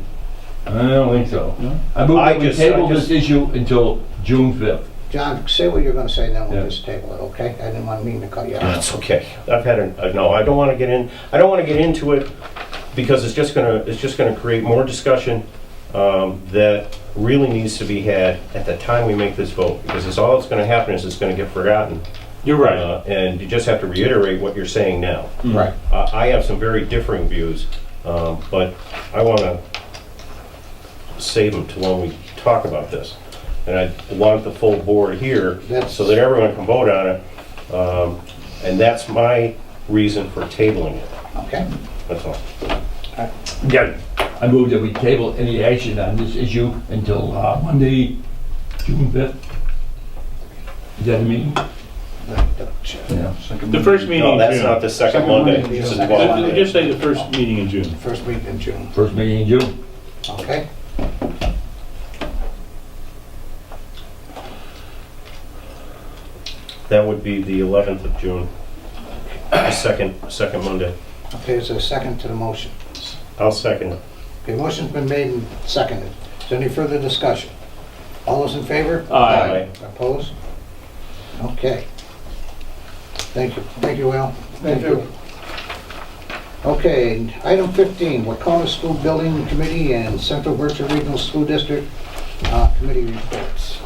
I don't think so. I move I that we just- table this issue until June 5th. John, say what you're going to say, then we'll Yeah. just table it, okay? I didn't want to cut you off. That's okay. I've had no, I don't want to get into it, because it's just gonna create more discussion that really needs to be had at the time we make this vote, because all that's going to happen is it's going to get forgotten. You're right. And you just have to reiterate what you're saying now. Right. I have some very differing views, but I want to save them to when we talk about this. And I want the full board here so that everyone can vote on it. And that's my reason for tabling it. Okay. That's all. Yeah. I move that we table any action on this issue until Monday, June 5th. Is that the meeting? The first meeting No, in that's not June. the second Second Monday. Monday, It's the second 12th. Monday. Just say the first meeting in June. First week in June, First meeting in June. okay? That would be the 11th of June, the second Monday. Okay, is there a second to the motion? I'll second it. Okay, motion's been made and seconded. Is there any further discussion? All those in favor? Aye. Opposed? Okay. Thank you. Thank you, Will. Thank you. Okay, item 15, Wacona School Building Committee and Central Berkshire Regional School District Committee reports.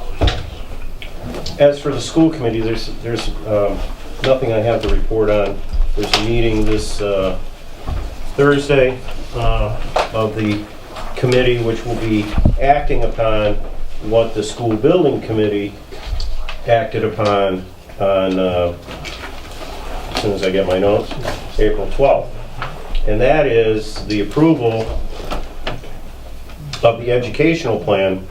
As for the school committee, there's nothing I have to report on. There's a meeting this Thursday of the committee, which will be acting upon what the school building committee acted upon on, as soon as I get my notes, April 12th. And that is the approval of the educational plan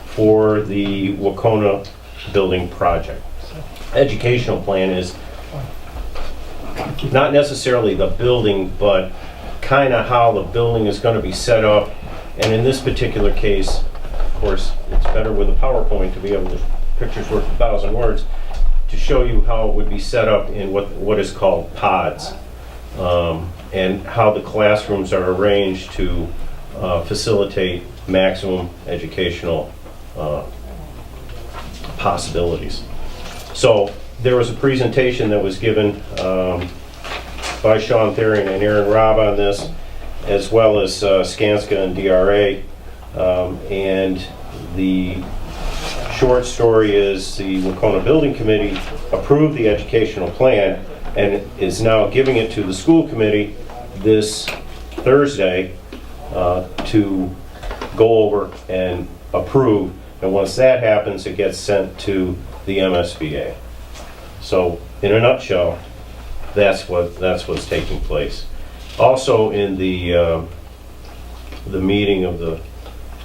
for the Wacona building project. Educational plan is not necessarily the building, but kind of how the building is going to be set up. And in this particular case, of course, it's better with a PowerPoint to be able to, pictures worth 1,000 words, to show you how it would be set up in what is called pods, and how the classrooms are arranged to facilitate maximum educational possibilities. So there was a presentation that was given by Sean Therian and Aaron Robb on this, as well as Skanska and DRA. And the short story is the Wacona Building Committee approved the educational plan and is now giving it to the school committee this Thursday to go over and approve. And once that happens, it gets sent to the MSBA. So, in a nutshell, that's what's taking place. Also, in the meeting of the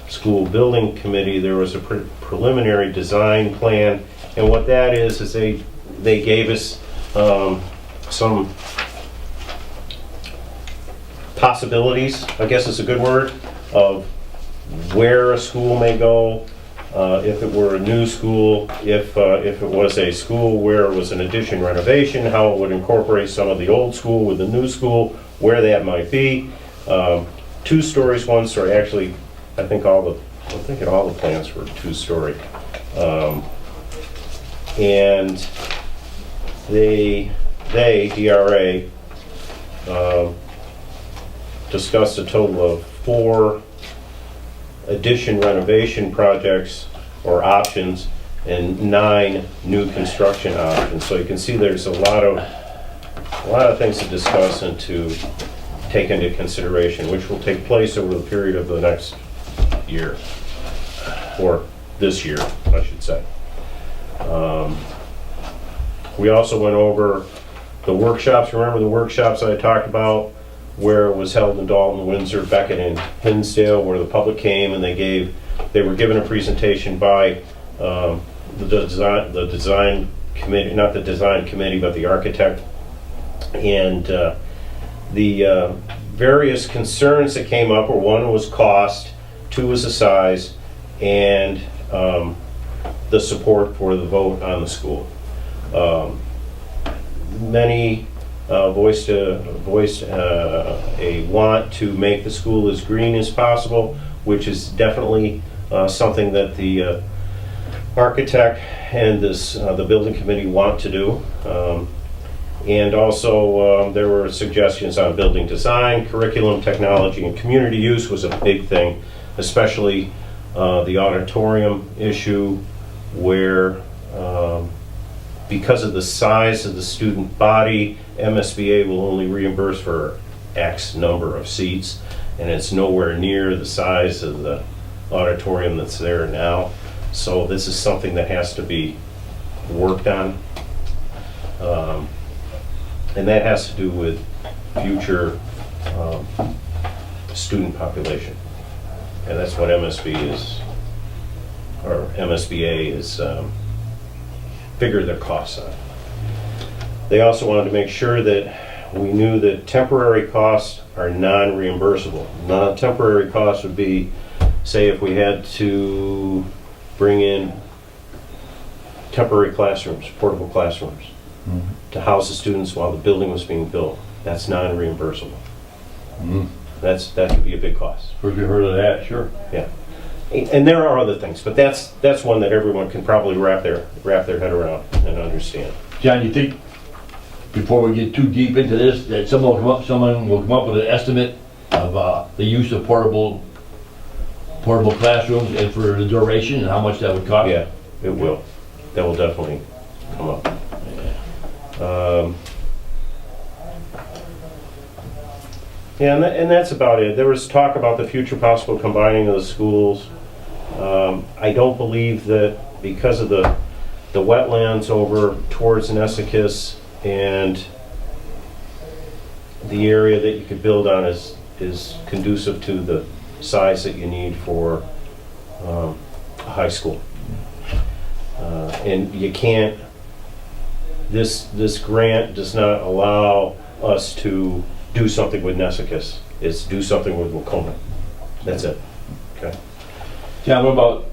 school building committee, there was a preliminary design plan, and what that is they gave us some possibilities, I guess is a good word, of where a school may go. If it were a new school, if it was a school where it was an addition renovation, how it would incorporate some of the old school with the new school, where that might be. 2 stories, 1 story. Actually, I think all the plans were 2-story. And they DRA discussed a total of 4 addition renovation projects or options and 9 new construction options. So you can see there's a lot of things to discuss and to take into consideration, which will take place over the period of the next year, or this year, I should say. We also went over the workshops. Remember the workshops I talked about, where it was held in Dalton, Windsor, Beckett, and Hinsdale, where the public came and they were given a presentation by the design committee, not the design committee, but the architect, and the various concerns that came up were: 1 was cost, 2 was the size, and the support for the vote on the school. Many voiced a want to make the school as green as possible, which is definitely something that the architect and the building committee want to do. And also there were suggestions on building design, curriculum, technology, and community use was a big thing, especially the auditorium issue, where because of the size of the student body, MSBA will only reimburse for X number of seats, and it's nowhere near the size of the auditorium that's there now. So this is something that has to be worked on. And that has to do with future student population. And that's what MSBA is figure their costs on. They also wanted to make sure that we knew that temporary costs are non-reimbursable. Non-temporary costs would be, say, if we had to bring in temporary classrooms, portable classrooms, to house the students while the building was being built. That's non-reimbursable. That could be a big cost. First we heard of that, sure. Yeah. And there are other things, but that's one that everyone can probably wrap their head around and understand. John, you think, before we get too deep into this, that someone will come up with an estimate of the use of portable classrooms and for the duration and how much that would cost? Yeah, it will. That will definitely come up. Yeah, and that's about it. There was talk about the future possible combining of the schools. I don't believe that because of the wetlands over towards Nesicus and the area that you could build on is conducive to the size that you need for a high school. And you can't, this grant does not allow us to do something with Nesicus. It's do something with Wacona. That's it. Okay. John, what about,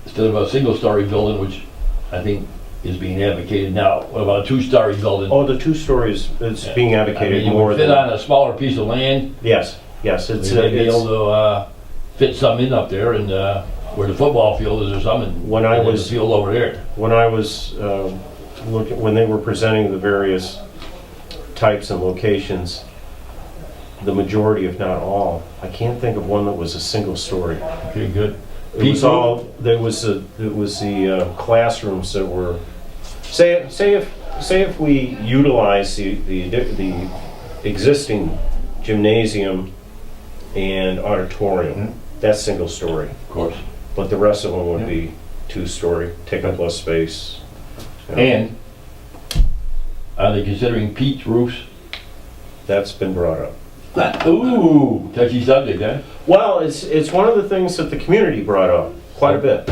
instead of a single-story building, which I think is being advocated now, what about a two-story building? Oh, the 2 stories, it's being advocated more fit than... on a smaller piece of land. Yes, it's... We may be able to fit some in up there and where the football field is or something. When I was... the field over there. When I was when they were presenting the various types and locations, the majority, if not all, I can't think of one that was a single story. Okay, good. It was all, it was the classrooms that were, say if we utilize the existing gymnasium and auditorium, that's single story. Of course. But the rest of them would be 2-story, take up less space. And are they considering peaked roofs? That's been brought up. Ooh, touchy subject, huh? Well, it's one of the things that the community brought up quite a bit.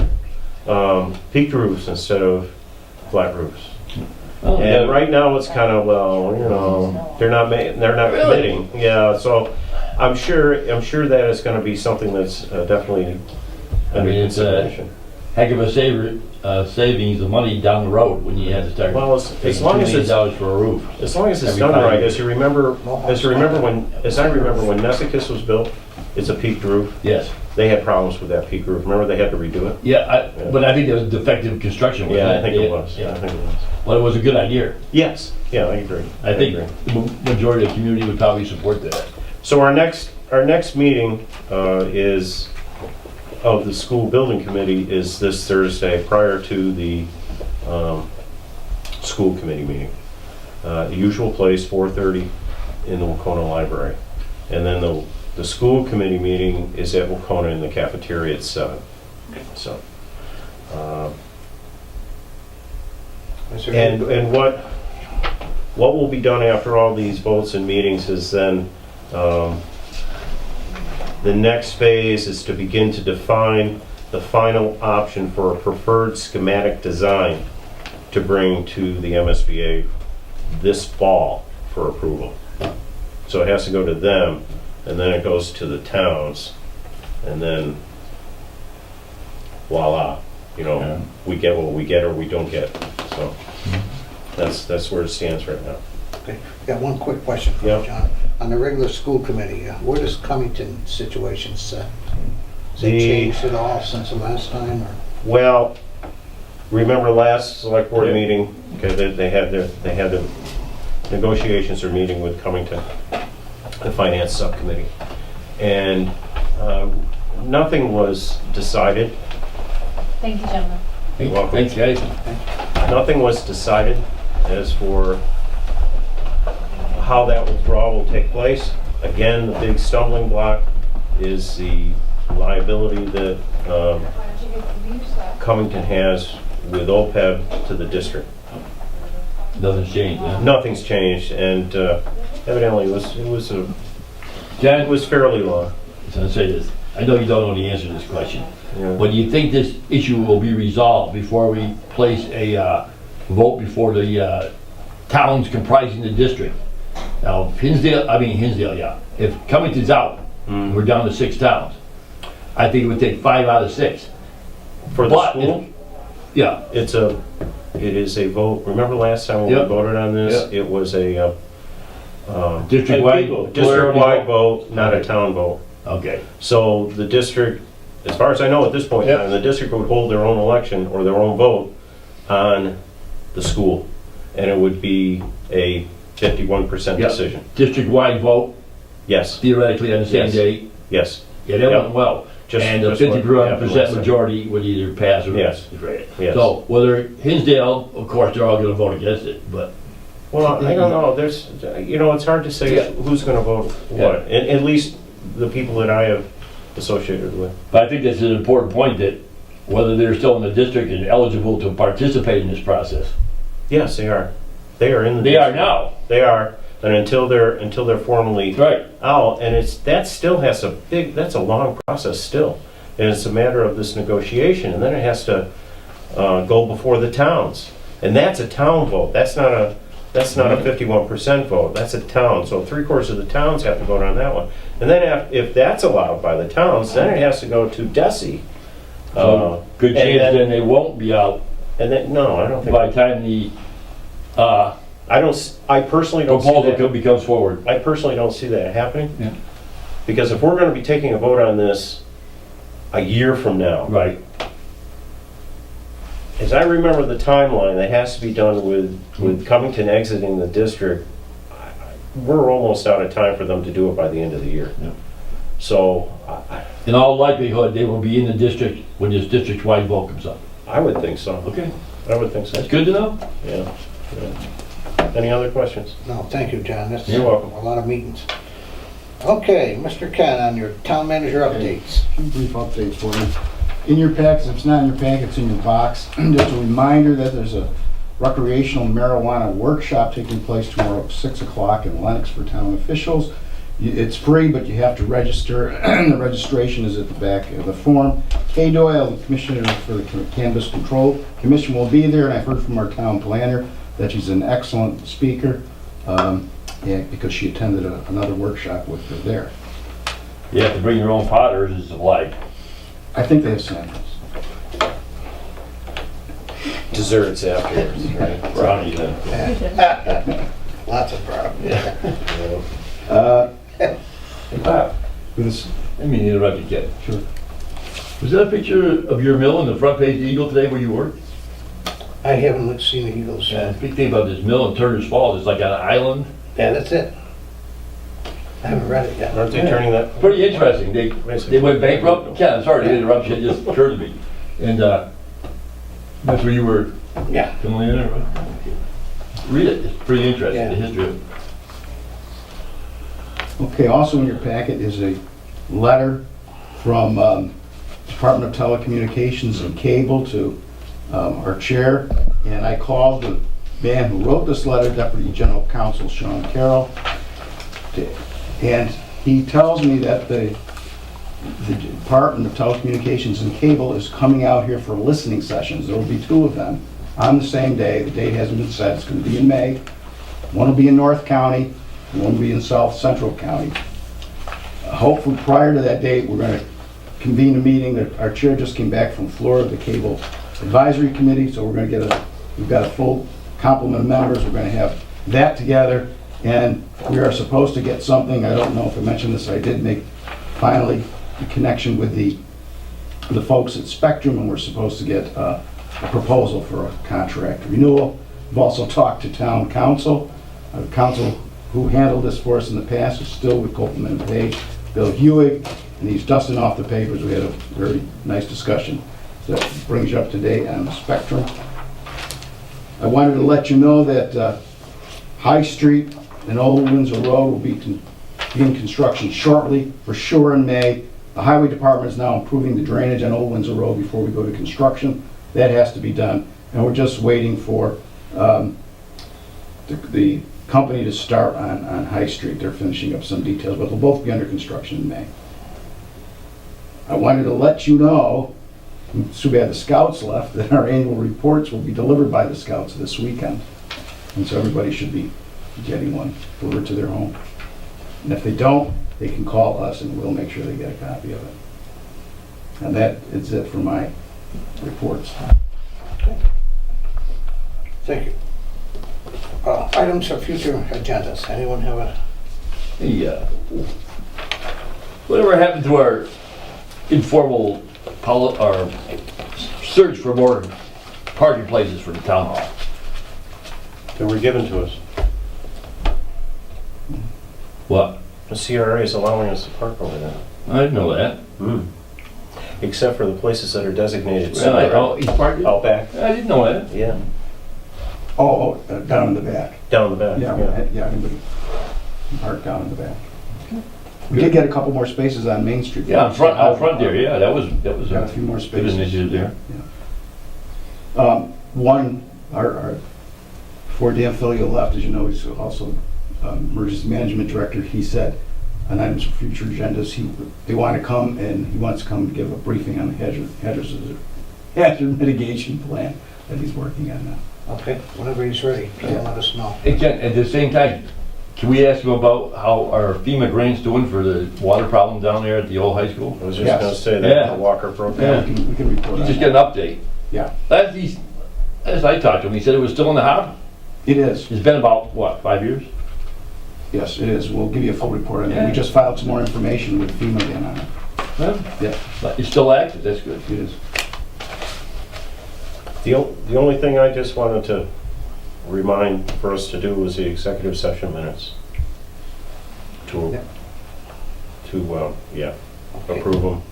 Peaked roofs instead of flat roofs. Oh, And right now it's kind of, they're not committing. Yeah, so I'm sure that is going to be something that's definitely under it's consideration. heck of a savings of money down the road when you had to start Well, as long as it's $2 million for a roof. As long as it's Every done 5 right, years. as I remember when Nesicus was built, it's a peaked roof. Yes. They had problems with that peaked roof. Remember, they had to redo it? Yeah, but I think there was defective construction. wasn't Yeah, I think it Yeah, was. Yeah. I think it was. Well, it was a good idea. Yes, yeah, I agree. I think agree. the majority of the community would probably support that. So our next meeting of the school building committee is this Thursday prior to the school committee meeting. The usual place, 4:30 in the Wacona Library. And then the school committee meeting is at Wacona in the cafeteria at 7. So, and what will be done after all these votes and meetings is then the next phase is to begin to define the final option for a preferred schematic design to bring to the MSBA this fall for approval. So it has to go to them, and then it goes to the towns, and then voila, we get what we get or we don't get. So that's where it stands right now. Okay, got one quick question for you, Yep. John. On the regular school committee, where does Cummington situation sit? Has it The- changed at all since the last time? Or? Well, remember last select board meeting, okay, they had the negotiations or meeting with Cummington, the finance subcommittee. And nothing was decided. Thank you, gentlemen. You're welcome. Thanks, guys. Nothing was decided as for how that withdrawal will take place. Again, the big stumbling block is the liability that Cummington has with OPEB to the district. Nothing's changed, huh? Nothing's changed, and evidently John, it was fairly long. so I'll say this. I know you don't know the answer to this question, Yeah. but do you think this issue will be resolved before we place a vote before the towns comprising the district. Now, Hinsdale, yeah. If Covington's out, we're down to 6 towns. I think it would take 5 out of 6. For the But school, Yeah, it is a vote. Remember last time when we Yep. voted on this? Yep. It was a district-wide. district-wide vote, not a town vote. Okay. So the district, as far as I know at this point in Yep. time, the district would hold their own election or their own vote on the school. And it would be a 51% Yep. decision. District-wide vote, Yes, theoretically on the same Yes. day. yes, Yeah, that Yep. went well. Just- And a just what 50% happened last time. majority would either pass or. Yes. Right. Yes. So whether Hinsdale, of course, they're all gonna vote against it, but Well, I don't know, there's, it's hard to say Yeah. who's gonna vote what. At least the people that I have associated with. I think that's an important point, that whether they're still in the district and eligible to participate in this process. Yes, they are. They are in the. They are district. now. They are, and until they're formally Right. out, and that still has that's a long process still. And it's a matter of this negotiation, and then it has to go before the towns. And that's a town vote. That's not a 51% vote. That's a town. So 3/4 of the towns have to vote on that one. And then if that's allowed by the towns, then it has to go to DESI. So good and chance then they won't be out And then, no, I don't think. by the time the I personally don't see proposal that. becomes forward. I personally don't see that happening. Yeah. Because if we're gonna be taking a vote on this a year from now, Right. as I remember the timeline, that has to be done with Covington exiting the district. We're almost out of time for them to do it by the end of the year. Yeah. So, In all likelihood, they will be in the district when this district-wide vote comes up. I would think so. Okay, I would think so. that's good to know. Yeah. Any other questions? No, thank you, John. That's You're welcome. a lot of meetings. Okay, Mr. Ken, on your town manager updates. Two brief updates for you. In your packets, if it's not in your packet, it's in your box. Just a reminder that there's a recreational marijuana workshop taking place tomorrow at 6 o'clock in Lenox for town officials. It's free, but you have to register. The registration is at the back of the form. Kay Doyle, the Commissioner for the Cannabis Control Commission, will be there, and I've heard from our town planner that she's an excellent speaker, because she attended another workshop with her there. You have to bring your own potters as a flag. I think they have samples. Desserts afterwards, right? Brownies then. Lots of problems. With this, I mean, interrupt you, Ken. sure. Was that a picture of your mill in the front page of the Eagle today where you work? I haven't seen the Eagles. Yeah, big thing about this mill in Turner's Falls, it's like on an island. Yeah, that's it. I haven't read it yet. Aren't they turning that? Pretty interesting. They went bankrupt. Ken, I'm sorry to interrupt you, it just occurred to me. And that's where you were Yeah. filling in, right? Read it, it's pretty interesting, Yeah. the history of it. Okay, also in your packet is a letter from Department of Telecommunications and Cable to our chair, and I called the man who wrote this letter, Deputy General Counsel Sean Carroll, and he tells me that the Department of Telecommunications and Cable is coming out here for listening sessions. There will be 2 of them on the same day. The date hasn't been set. It's going to be in May. One will be in North County, and one will be in South Central County. Hopefully, prior to that date, we're going to convene a meeting. Our chair just came back from Florida, the Cable Advisory Committee, so we're going to we've got a full complement of members. We're going to have that together, and we are supposed to get something. I don't know if I mentioned this. I did make finally a connection with the folks at Spectrum, and we're supposed to get a proposal for a contract renewal. We've also talked to town council. Council who handled this for us in the past is still with Copeland and Page, Bill Hewig, and he's dusting off the papers. We had a very nice discussion that brings you up to date on the Spectrum. I wanted to let you know that High Street and Old Windsor Road will begin construction shortly, for sure in May. The Highway Department is now improving the drainage on Old Windsor Road before we go to construction. That has to be done, and we're just waiting for the company to start on High Street. They're finishing up some details, but they'll both be under construction in May. I wanted to let you know, it's too bad the Scouts left, that our annual reports will be delivered by the Scouts this weekend. And so everybody should be getting one delivered to their home. And if they don't, they can call us and we'll make sure they get a copy of it. And that is it for my reports. Thank you. Items for future agendas. Anyone have a? Whatever happened to our informal or search for more parking places for the town hall? They were given to us. What? The CRA is allowing us to park over there. I didn't know that. Except for the places that are designated Really? separate. Oh, he's parking? Out back, I didn't know that. yeah, Down in the back. down the back, Yeah, yeah. yeah, anybody can park down in the back. We did get a couple more spaces on Main Street. Yeah, out front there, yeah, that was Got a few more good spaces. initiative there. One, our, before Dan Filio left, as you know, he's also emergency management director. He said on items for future agendas, they want to come and he wants to come and give a briefing on the hazard mitigation plan that he's working on now. Okay, whenever he's ready, let us know. Hey, Ken, at the same time, can we ask him about how our FEMA grant's doing for the water problem down there at the old high school? I was just Yes. gonna say that Yeah. the Walker broke Yeah. down. We can report You on just that. get an update. Yeah, As I talked to him, he said it was still in the hopper. it is. It's been about, what, 5 years? Yes, it is. We'll give you a full report on that. Yeah. We just filed some more information with FEMA again on it. Huh? Yeah, But it's still active, that's good. it is. The only thing I just wanted to remind for us to do was the executive session minutes. To Okay. approve them.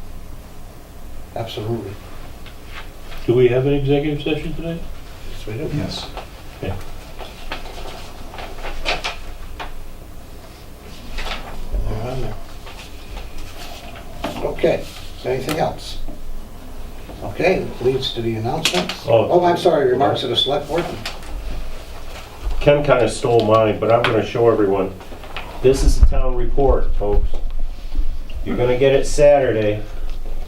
Absolutely. Do we have an executive session today? Yes, we do. Yes. Okay. They're on there. Okay, anything else? Okay, leads to the announcements. Oh, I'm sorry, remarks of the select board. Ken kind of stole mine, but I'm gonna show everyone. This is the town report, folks. You're gonna get it Saturday.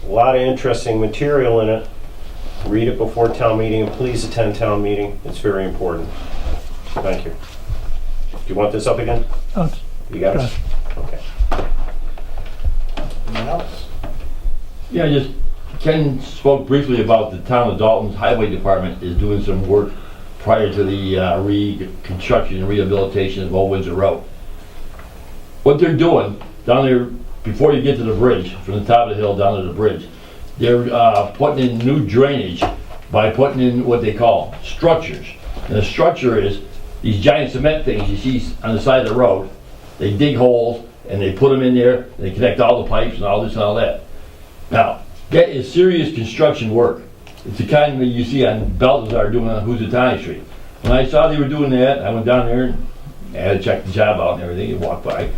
A lot of interesting material in it. Read it before town meeting and please attend town meeting. It's very important. Thank you. Do you want this up again? You got it? Okay. Anyone else? Yeah, just, Ken spoke briefly about the town of Dalton's highway department is doing some work prior to the reconstruction and rehabilitation of Old Windsor Road. What they're doing down there, before you get to the bridge, from the top of the hill down to the bridge, they're putting in new drainage by putting in what they call structures. And the structure is these giant cement things you see on the side of the road. They dig holes and they put them in there and they connect all the pipes and all this and all that. Now, that is serious construction work. It's the kind that you see on Balthazar doing on Housatonic Street. When I saw they were doing that, I went down there and I had to check the job out and everything and walk by.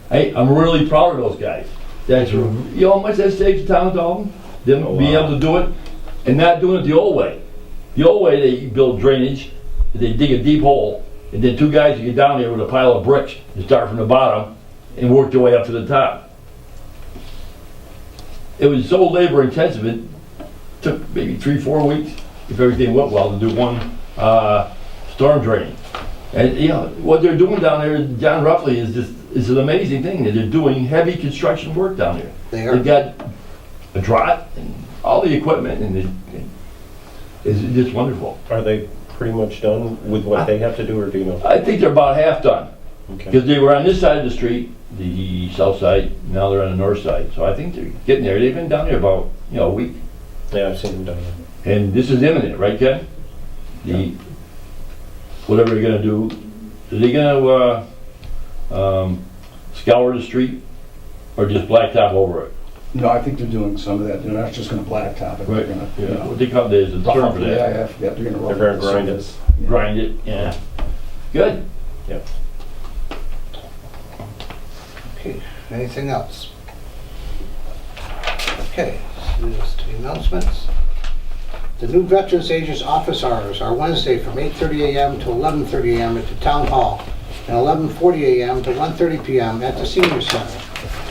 Hey, I'm really proud of those guys. That's, you know how much that saves the town of Dalton? Them being able to do it and not doing it the old way. The old way they build drainage, they dig a deep hole and then two guys get down there with a pile of bricks and start from the bottom and work their way up to the top. It was so labor intensive, it took maybe 3-4 weeks, if everything went well, to do one storm drain. And you know, what they're doing down there, John Ruffley, is an amazing thing. That they're doing heavy construction work down there. They are. They've got a drop and all the equipment, and it's just wonderful. Are they pretty much done with what they have to do, or do you know? I think they're about half done. Okay. Because they were on this side of the street, the south side, now they're on the north side. So I think they're getting there. They've been down there about, a week. Yeah, I've seen them done. And this is imminent, right, Ken? Whatever they're gonna do, are they gonna scour the street or just blacktop over it? No, I think they're doing some of that. They're not just gonna blacktop it. They're gonna, you know, What they call, there's a rough term up for the that. AIF. Yeah, they're gonna rough They're up gonna the grind it. surface. Grind it, yeah. Good. Yep. Okay, anything else? Okay, so this is the announcements. The new Veterans Agents office hours are Wednesday from 8:30 a.m. to 11:30 a.m. at the Town Hall and 11:40 a.m. to 1:30 p.m. at the Senior Center.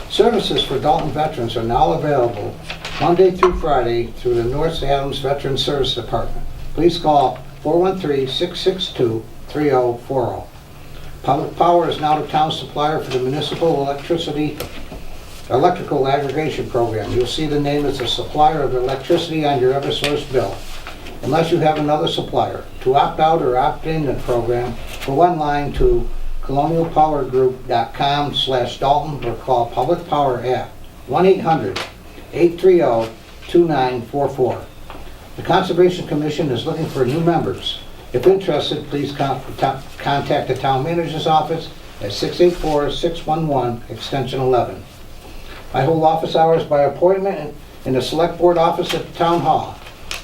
Services for Dalton veterans are now available Monday through Friday through the North Adams Veterans Service Department. Please call 413-662-3700 684-616-3040. Public Power is now the town supplier for the municipal electrical aggregation program. You'll see the name as the supplier of electricity on your Eversource bill, unless you have another supplier. To opt out or opt in the program, for one line to colonialpowergroup.com/Dalton or call Public Power at 1-800-830-2944. The Conservation Commission is looking for new members. If interested, please contact the town manager's office at 684-611, extension 11. I hold office hours by appointment in the select board office at the town hall.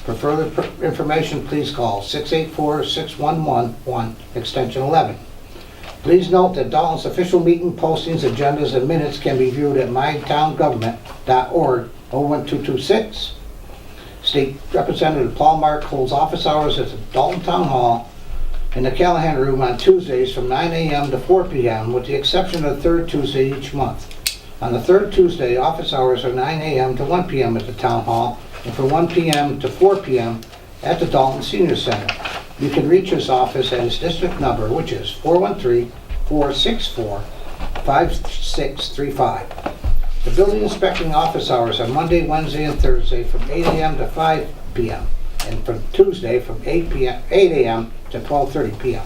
For further information, please call 684-6111, extension 11. Please note that Dalton's official meeting postings, agendas, and minutes can be viewed at mytowngovernment.org 01226. State Representative Paul Mark holds office hours at the Dalton Town Hall in the Callahan Room on Tuesdays from 9 a.m. to 4 p.m. with the exception of the third Tuesday each month. On the third Tuesday, office hours are 9 a.m. to 1 p.m. at the Town Hall and from 1 p.m. to 4 p.m. at the Dalton Senior Center. You can reach his office at his district number, which is 413-464-5635. The building inspecting office hours are Monday, Wednesday, and Thursday from 8 a.m. to 5 p.m. and from Tuesday from 8 a.m. to 12:30 p.m.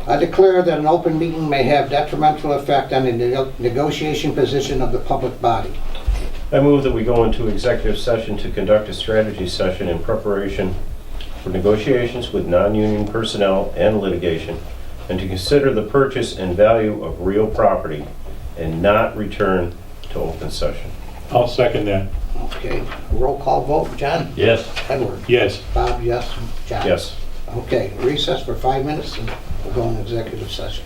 I declare that an open meeting may have detrimental effect on the negotiation position of the public body. I move that we go into executive session to conduct a strategy session in preparation for negotiations with non-union personnel and litigation, and to consider the purchase and value of real property and not return to open session. I'll second that. Okay, roll call vote. John? Yes. Edward? Yes. Bob, yes. John? Yes. Okay, recess for 5 minutes and we'll go into executive session.